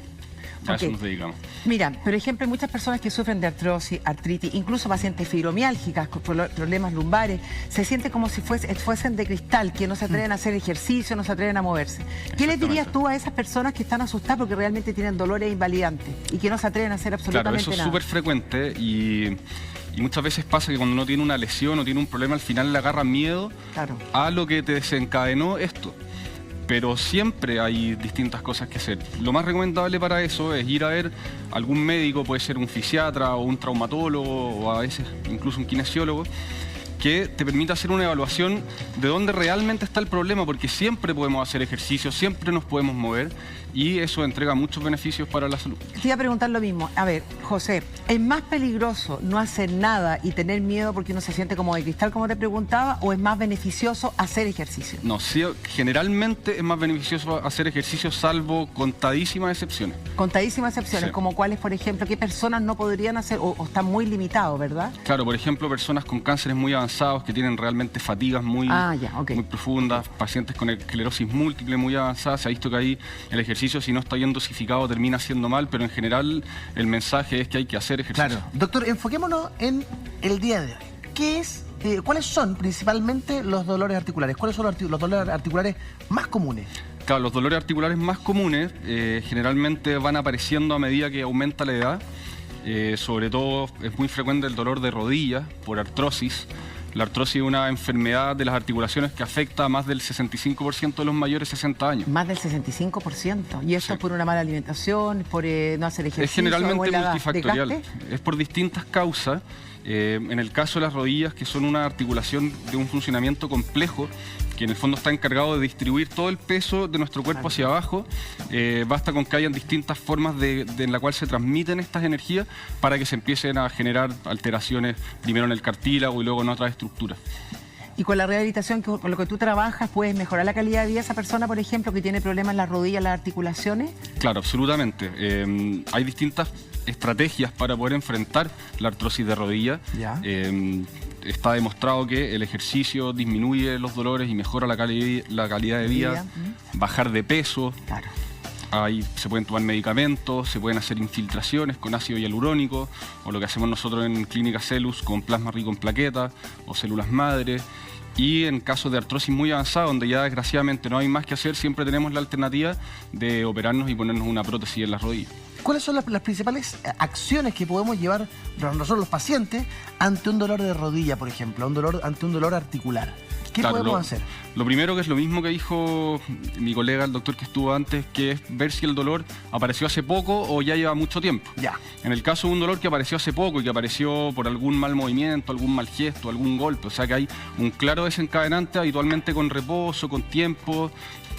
A eso nos dedicamos. Mira, por ejemplo, hay muchas personas que sufren de artrosis, artritis, incluso pacientes fibromiálgicas con problemas lumbares, se sienten como si fuesen de cristal, que no se atreven a hacer ejercicio, no se atreven a moverse. ¿Qué les dirías tú a esas personas que están asustadas porque realmente tienen dolores invalidantes y que no se atreven a hacer absolutamente nada? Claro, eso es súper frecuente y muchas veces pasa que cuando uno tiene una lesión o tiene un problema, al final le agarra miedo a lo que te desencadenó esto. pero siempre hay distintas cosas que hacer. Lo más recomendable para eso es ir a ver algún médico, puede ser un fisiatra o un traumatólogo o a veces incluso un kinesiólogo, que te permita hacer una evaluación de dónde realmente está el problema, porque siempre podemos hacer ejercicio, siempre nos podemos mover y eso entrega muchos beneficios para la salud. Te iba a preguntar lo mismo. A ver, José, ¿es más peligroso no hacer nada y tener miedo porque uno se siente como de cristal, como te preguntaba, o es más beneficioso hacer ejercicio? No, sí, generalmente es más beneficioso hacer ejercicio, salvo contadísimas excepciones. Contadísimas excepciones, Sí. como cuáles, por ejemplo, qué personas no podrían hacer o están muy limitados, ¿verdad? Claro, por ejemplo, personas con cánceres muy avanzados que tienen realmente fatigas muy profundas, pacientes con esclerosis múltiple muy avanzada. Se ha visto que ahí el ejercicio, si no está bien dosificado, termina haciendo mal, pero en general el mensaje es que hay que hacer ejercicio. Claro. Doctor, enfoquémonos en el día de hoy. ¿Cuáles son principalmente los dolores articulares? ¿Cuáles son los dolores articulares más comunes? Claro, los dolores articulares más comunes generalmente van apareciendo a medida que aumenta la edad. Sobre todo es muy frecuente el dolor de rodillas por artrosis. La artrosis es una enfermedad de las articulaciones que afecta a más del 65% de los mayores de 60 años. Más del 65%. ¿Y esto es por una mala alimentación, por no hacer ejercicio? Es generalmente multifactorial. ¿Desgaste? Es por distintas causas. En el caso de las rodillas, que son una articulación de un funcionamiento complejo, que en el fondo está encargado de distribuir todo el peso de nuestro cuerpo hacia abajo, basta con que hayan distintas formas en la cual se transmiten estas energías para que se empiecen a generar alteraciones primero en el cartílago y luego en otras estructuras. Y con la rehabilitación, con lo que tú trabajas, ¿puedes mejorar la calidad de vida de esa persona, por ejemplo, que tiene problemas en las rodillas, las articulaciones? Claro, absolutamente. Hay distintas estrategias para poder enfrentar la artrosis de rodilla. Está demostrado que el ejercicio disminuye los dolores y mejora la calidad de vida. Bajar de peso. Claro. Ahí se pueden tomar medicamentos, se pueden hacer infiltraciones con ácido hialurónico, o lo que hacemos nosotros en Clínica Celus con plasma rico en plaquetas o células madre. Y en casos de artrosis muy avanzada, donde ya desgraciadamente no hay más que hacer, siempre tenemos la alternativa de operarnos y ponernos una prótesis en las rodillas. ¿Cuáles son las principales acciones que podemos llevar nosotros los pacientes ante un dolor de rodilla, por ejemplo, ante un dolor articular? ¿Qué podemos hacer? Lo primero, que es lo mismo que dijo mi colega, el doctor que estuvo antes, que es ver si el dolor apareció hace poco o ya lleva mucho tiempo. En el caso de un dolor que apareció hace poco y que apareció por algún mal movimiento, algún mal gesto, algún golpe, o sea que hay un claro desencadenante, habitualmente con reposo, con tiempo,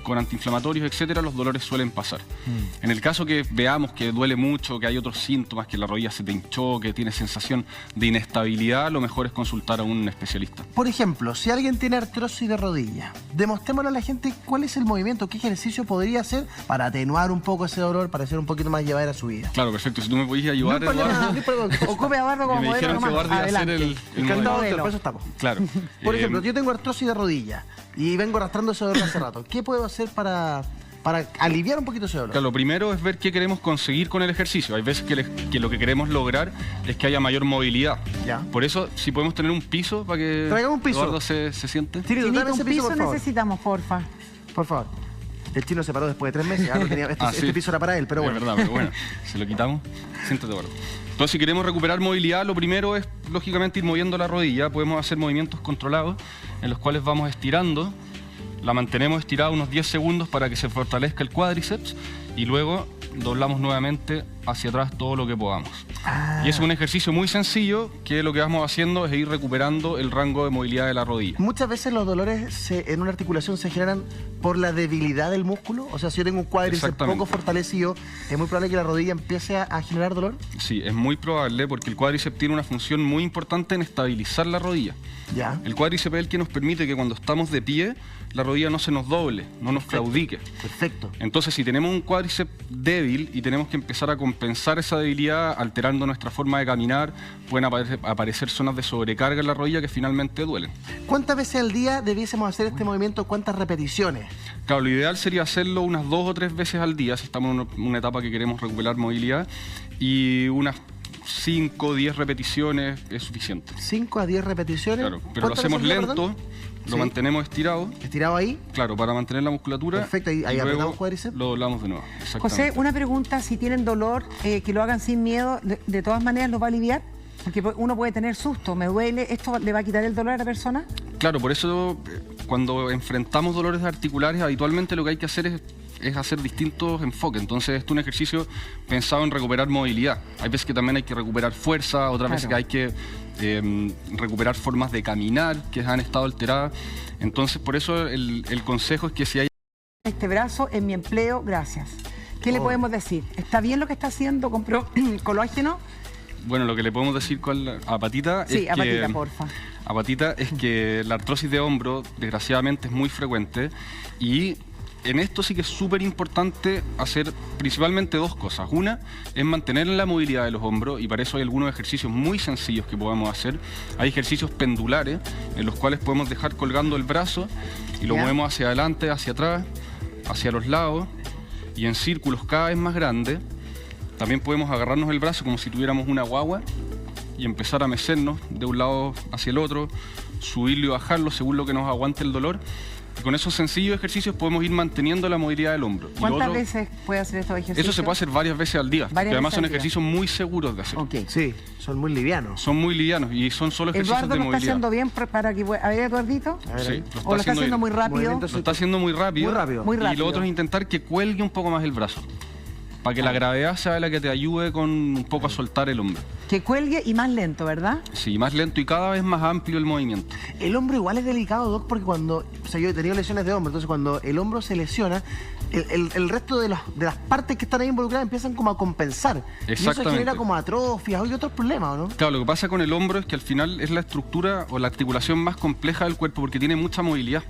con antiinflamatorios, etcétera, los dolores suelen pasar. En el caso que veamos que duele mucho, que hay otros síntomas, que la rodilla se te hinchó, que tiene sensación de inestabilidad, lo mejor es consultar a un especialista. Por ejemplo, si alguien tiene artrosis de rodilla, demostrémosle a la gente cuál es el movimiento, qué ejercicio podría hacer para atenuar un poco ese dolor, para hacer un poquito más llevadera su vida. Claro, perfecto. Si tú me podías ayudar, Eduardo. Ocupe a Bardo como modelo nomás. Adelante. Encantado, doctor, por eso estamos. Claro. Por ejemplo, yo tengo artrosis de rodilla y vengo arrastrando ese dolor hace rato. ¿Qué puedo hacer para aliviar un poquito ese dolor? Claro, lo primero es ver qué queremos conseguir con el ejercicio. Hay veces que lo que queremos lograr es que haya mayor movilidad. Por eso, si podemos tener un piso para que traigamos un piso. Eduardo se siente. Un piso necesitamos, porfa. Por favor. El chino se paró después de 3 meses. Ahora tenía, este piso era para él, pero bueno. Es verdad, pero bueno, se lo quitamos. Siéntate, Eduardo. Entonces, si queremos recuperar movilidad, lo primero es, lógicamente, ir moviendo la rodilla. Podemos hacer movimientos controlados en los cuales vamos estirando. La mantenemos estirada unos 10 segundos para que se fortalezca el cuádriceps y luego doblamos nuevamente hacia atrás todo lo que podamos. Y es un ejercicio muy sencillo que lo que vamos haciendo es ir recuperando el rango de movilidad de la rodilla. Muchas veces los dolores en una articulación se generan por la debilidad del músculo. O sea, si yo tengo un cuádriceps poco fortalecido, ¿es muy probable que la rodilla empiece a generar dolor? Sí, es muy probable porque el cuádriceps tiene una función muy importante en estabilizar la rodilla. El cuádriceps es el que nos permite que cuando estamos de pie, la rodilla no se nos doble, no nos claudique. Perfecto. Entonces, si tenemos un cuádriceps débil y tenemos que empezar a compensar esa debilidad alterando nuestra forma de caminar, pueden aparecer zonas de sobrecarga en la rodilla que finalmente duelen. ¿Cuántas veces al día debiésemos hacer este movimiento? ¿Cuántas repeticiones? Claro, lo ideal sería hacerlo unas 2 o 3 veces al día, si estamos en una etapa que queremos recuperar movilidad, y unas 5 o 10 repeticiones es suficiente. 5 a 10 repeticiones. Claro, pero lo hacemos lento, lo mantenemos estirado. ¿Estirado ahí? Claro, para mantener la musculatura. Perfecto, ahí apretamos cuádriceps. Lo doblamos de nuevo. José, una pregunta, si tienen dolor, que lo hagan sin miedo, ¿de todas maneras los va a aliviar? Porque uno puede tener susto, me duele, ¿esto le va a quitar el dolor a la persona? Claro, por eso cuando enfrentamos dolores articulares, habitualmente lo que hay que hacer es hacer distintos enfoques. Entonces, esto es un ejercicio pensado en recuperar movilidad. Hay veces que también hay que recuperar fuerza, otras veces que hay que recuperar formas de caminar que han estado alteradas. Entonces, por eso el consejo es que si hay... Este brazo en mi empleo, gracias. ¿Qué le podemos decir? ¿Está bien lo que está haciendo? ¿Compró colágeno? Bueno, lo que le podemos decir a Patita sí, es a Patita, porfa. A Patita es que la artrosis de hombro, desgraciadamente, es muy frecuente y en esto sí que es súper importante hacer principalmente dos cosas. Una es mantener la movilidad de los hombros y para eso hay algunos ejercicios muy sencillos que podemos hacer. Hay ejercicios pendulares en los cuales podemos dejar colgando el brazo y lo movemos hacia adelante, hacia atrás, hacia los lados y en círculos cada vez más grandes. También podemos agarrarnos el brazo como si tuviéramos una guagua y empezar a mecernos de un lado hacia el otro, subirlo y bajarlo según lo que nos aguante el dolor. Y con esos sencillos ejercicios podemos ir manteniendo la movilidad del hombro. ¿Cuántas veces puede hacer estos ejercicios? Eso se puede hacer varias veces al día. Que además son ejercicios muy seguros de hacer. Okay. Sí, son muy livianos. Son muy livianos y son solo ejercicios de movilidad. ¿Eduardo lo está haciendo bien para que... A ver, Eduardito. Sí, ¿O lo está haciendo muy rápido? Lo está haciendo muy rápido. Muy rápido. Y lo otro es intentar que cuelgue un poco más el brazo. Para que la gravedad sea la que te ayude con un poco a soltar el hombro. Que cuelgue y más lento, ¿verdad? Sí, más lento y cada vez más amplio el movimiento. El hombro igual es delicado, Doc, porque cuando... O sea, yo he tenido lesiones de hombro, entonces cuando el hombro se lesiona, el resto de las partes que están ahí involucradas empiezan como a compensar. Exactamente. Y eso genera como atrofias y otros problemas, ¿no? Claro, lo que pasa con el hombro es que al final es la estructura o la articulación más compleja del cuerpo porque tiene mucha movilidad.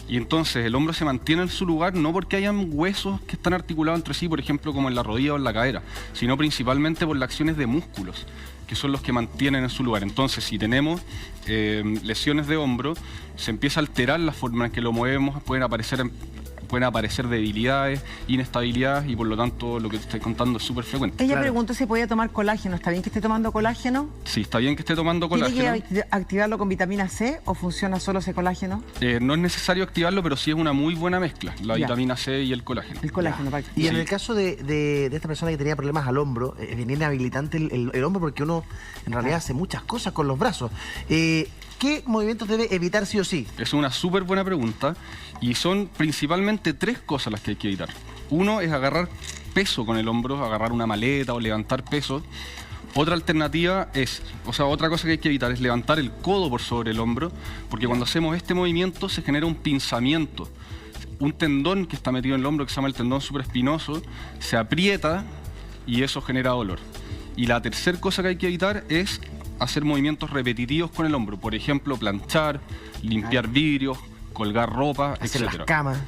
Y entonces el hombro se mantiene en su lugar no porque hayan huesos que están articulados entre sí, por ejemplo, como en la rodilla o en la cadera, sino principalmente por las acciones de músculos, que son los que mantienen en su lugar. Entonces, si tenemos lesiones de hombro, se empieza a alterar la forma en que lo movemos, pueden aparecer debilidades, inestabilidades y por lo tanto lo que te estoy contando es súper frecuente. Ella preguntó si podía tomar colágeno. ¿Está bien que esté tomando colágeno? Sí, está bien que esté tomando colágeno. ¿Tiene que activarlo con vitamina C o funciona solo ese colágeno? No es necesario activarlo, pero sí es una muy buena mezcla, la vitamina C y el colágeno. El colágeno. Y en el caso de esta persona que tenía problemas al hombro, venía inhabilitante el hombro porque uno en realidad hace muchas cosas con los brazos. ¿Qué movimientos debe evitar sí o sí? Es una súper buena pregunta y son principalmente tres cosas las que hay que evitar. Uno es agarrar peso con el hombro, agarrar una maleta o levantar peso. Otra alternativa otra cosa que hay que evitar es levantar el codo por sobre el hombro, porque cuando hacemos este movimiento se genera un pinzamiento. Un tendón que está metido en el hombro, que se llama el tendón supraespinoso, se aprieta y eso genera dolor. Y la tercera cosa que hay que evitar es hacer movimientos repetitivos con el hombro. Por ejemplo, planchar, limpiar vidrios, colgar ropa, hacer etc. las camas.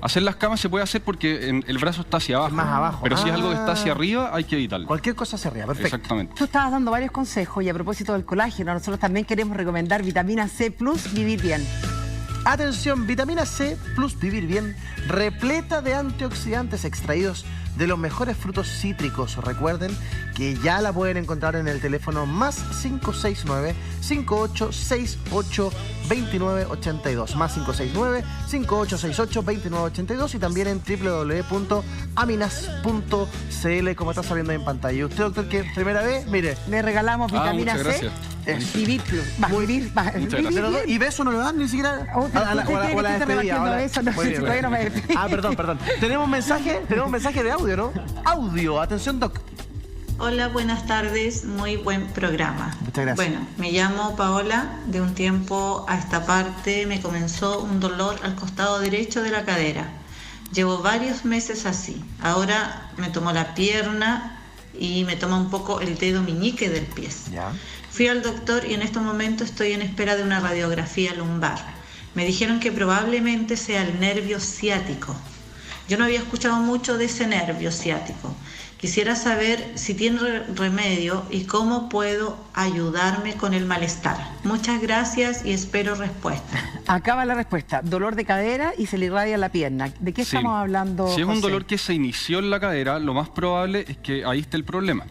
Hacer las camas se puede hacer porque el brazo está hacia abajo. Más abajo. Pero si es algo que está hacia arriba, hay que evitarlo. Cualquier cosa hacia arriba, perfecto. Exactamente. Tú estabas dando varios consejos y a propósito del colágeno, nosotros también queremos recomendar vitamina C Plus Vivir Bien. Atención, vitamina C Plus Vivir Bien, repleta de antioxidantes extraídos de los mejores frutos cítricos. Recuerden que ya la pueden encontrar en el teléfono más 569-5868-2982, más 569-5868-2982 y también en www.aminas.cl, como está saliendo en pantalla. Y usted, doctor, que es primera vez, mire, le regalamos vitamina C. Vivir Plus. Vivir bien. ¿Y beso no le dan ni siquiera a la despedida? Perdón. Tenemos mensaje de audio, ¿no? Audio, atención, doc. Hola, buenas tardes, muy buen programa. Muchas gracias. Bueno, me llamo Paola, de un tiempo a esta parte me comenzó un dolor al costado derecho de la cadera. Llevo varios meses así. Ahora me tomó la pierna y me toma un poco el dedo meñique del pie. Ya. Fui al doctor y en estos momentos estoy en espera de una radiografía lumbar. Me dijeron que probablemente sea el nervio ciático. Yo no había escuchado mucho de ese nervio ciático. Quisiera saber si tiene remedio y cómo puedo ayudarme con el malestar. Muchas gracias y espero respuesta. Acaba la respuesta. Dolor de cadera y se le irradia la pierna. ¿De qué estamos hablando, Si es José? un dolor que se inició en la cadera, lo más probable es que ahí esté el problema.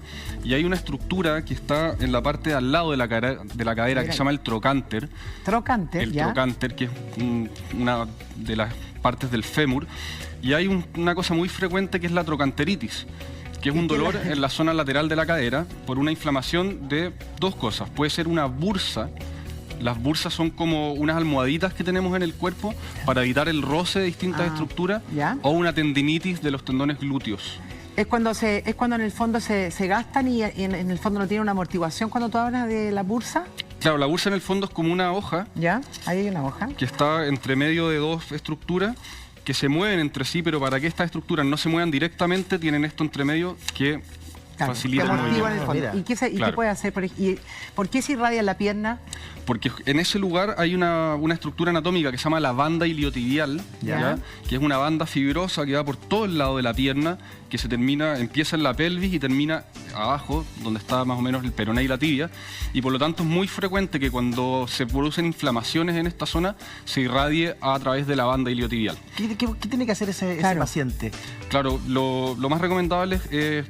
Y hay una estructura que está en la parte de al lado de la cadera que se llama el trocánter. Trocánter, El trocánter, que es una de las partes del fémur. Y hay una cosa muy frecuente que es la trocanteritis, que es un dolor en la zona lateral de la cadera por una inflamación de dos cosas. Puede ser una bursa Las bursas son como unas almohaditas que tenemos en el cuerpo para evitar el roce de distintas estructuras o una tendinitis de los tendones glúteos. Es cuando en el fondo se gastan y en el fondo no tiene una amortiguación cuando tú hablas de la bursa. Claro, la bursa en el fondo es como una hoja. Ya, ahí hay una hoja. Que está entre medio de dos estructuras que se mueven entre sí, pero para que estas estructuras no se muevan directamente, tienen esto entre medio que facilita el movimiento. ¿Y qué puede hacer? ¿Por qué se irradia en la pierna? Porque en ese lugar hay una estructura anatómica que se llama la banda iliotibial, que es una banda fibrosa que va por todo el lado de la pierna, que empieza en la pelvis y termina abajo, donde está más o menos el peroné y la tibia, y por lo tanto es muy frecuente que cuando se producen inflamaciones en esta zona se irradie a través de la banda iliotibial. ¿Qué tiene que hacer ese paciente? Claro, lo más recomendable es,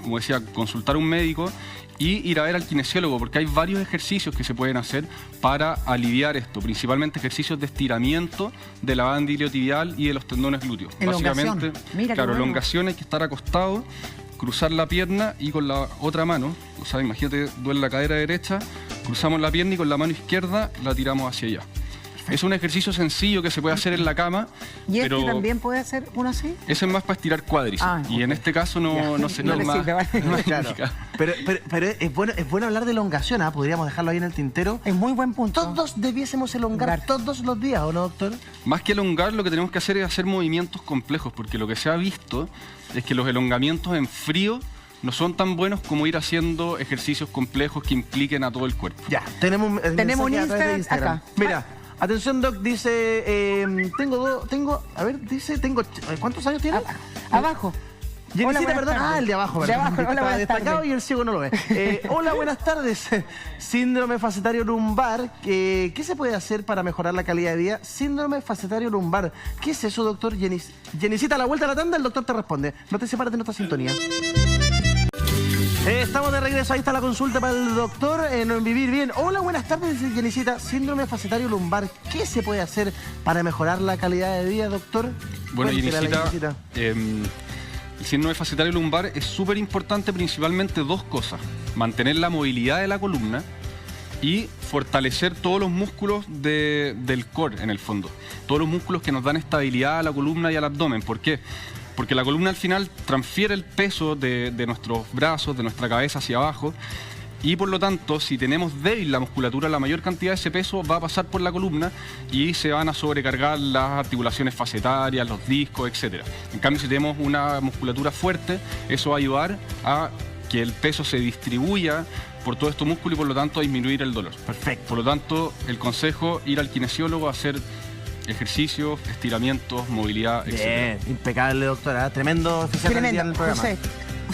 como decía, consultar a un médico y ir a ver al kinesiólogo, porque hay varios ejercicios que se pueden hacer para aliviar esto, principalmente ejercicios de estiramiento de la banda iliotibial y de los tendones glúteos. Básicamente, elongación, hay que estar acostado, cruzar la pierna y con la otra mano, o sea, imagínate, duele la cadera derecha, cruzamos la pierna y con la mano izquierda la tiramos hacia allá. Es un ejercicio sencillo que se puede hacer en la cama. ¿Y pero también puede hacer uno así? Ese es más para estirar cuádriceps. Y en este caso no sería más. Claro. Pero es bueno hablar de elongación, podríamos dejarlo ahí en el tintero. Es muy buen punto. Todos debiésemos elongar todos los días, ¿o no, doctor? Más que elongar, lo que tenemos que hacer es hacer movimientos complejos, porque lo que se ha visto es que los elongamientos en frío no son tan buenos como ir haciendo ejercicios complejos que impliquen a todo el cuerpo. Ya, tenemos un Instagram acá. Mira. Atención, Doc, dice, ¿cuántos años tiene? Abajo. Jenicita, perdón. El de abajo, ¿verdad? Está destacado y el ciego no lo ve. Hola, buenas tardes. Síndrome facetario lumbar. ¿Qué se puede hacer para mejorar la calidad de vida? Síndrome facetario lumbar. ¿Qué es eso, doctor? Jenicita, a la vuelta a la tanda, el doctor te responde. No te separes de nuestra sintonía. Estamos de regreso, ahí está la consulta para el doctor en Vivir Bien. Hola, buenas tardes, Jenicita. Síndrome facetario lumbar, ¿qué se puede hacer para mejorar la calidad de vida, doctor? Bueno, Jenicita, el síndrome facetario lumbar es súper importante, principalmente dos cosas: mantener la movilidad de la columna y fortalecer todos los músculos del core, en el fondo. Todos los músculos que nos dan estabilidad a la columna y al abdomen. ¿Por qué? Porque la columna al final transfiere el peso de nuestros brazos, de nuestra cabeza hacia abajo, y por lo tanto, si tenemos débil la musculatura, la mayor cantidad de ese peso va a pasar por la columna y se van a sobrecargar las articulaciones facetarias, los discos, etc. En cambio, si tenemos una musculatura fuerte, eso va a ayudar a que el peso se distribuya por todo estos músculos y por lo tanto a disminuir el dolor. Perfecto. Por lo tanto, el consejo, ir al kinesiólogo a hacer ejercicios, estiramientos, movilidad, etc. Bien, impecable, doctora. Tremendo oficial en el programa. José,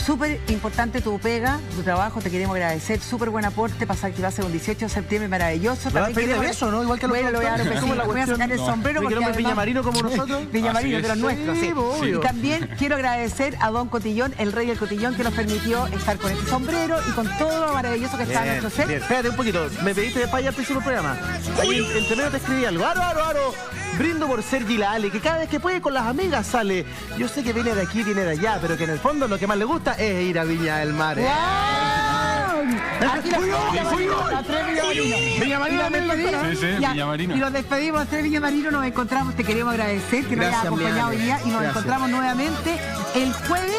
súper importante tu pega, tu trabajo, te queremos agradecer. Súper buen aporte, que va a ser un 18 de septiembre maravilloso. ¿Lo vas a pedir de beso, no? Igual que los doctores. Voy a sacar el sombrero porque además... Villamarino como nosotros. Villamarino, de los nuestros, sí. Sí. Y también quiero agradecer a Don Cotillón, el rey del cotillón, que nos permitió estar con este sombrero y con todo lo maravilloso que está en nuestro set. Espérate un poquito, me pediste de paya al principio del programa. Ahí entre medio te escribí algo. ¡Aro! Brindo por Sergi la Ale, que cada vez que puede con las amigas sale. Yo sé que viene de aquí, viene de allá, pero que en el fondo lo que más le gusta es ir a Viña del Mar. ¡Wow! Aquí a tres Villamarinos. Y nos despedimos a tres Villamarinos, nos encontramos, te queremos agradecer que nos hayas acompañado hoy día y nos encontramos nuevamente el jueves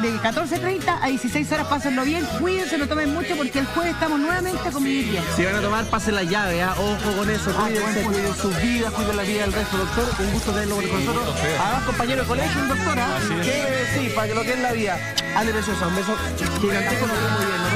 de 14:30 a 16 horas. Pásenlo bien, cuídense, no tomen mucho porque el jueves estamos nuevamente con Vivir Bien. Si van a tomar, pasen la llave, ojo con eso, cuiden sus vidas, cuiden la vida del resto, doctor. Un gusto tenerlo con nosotros. Además, compañero de colegio, doctora, sí, para que lo que es la vida. Ale, preciosa, un beso gigantesco, nos vemos muy bien.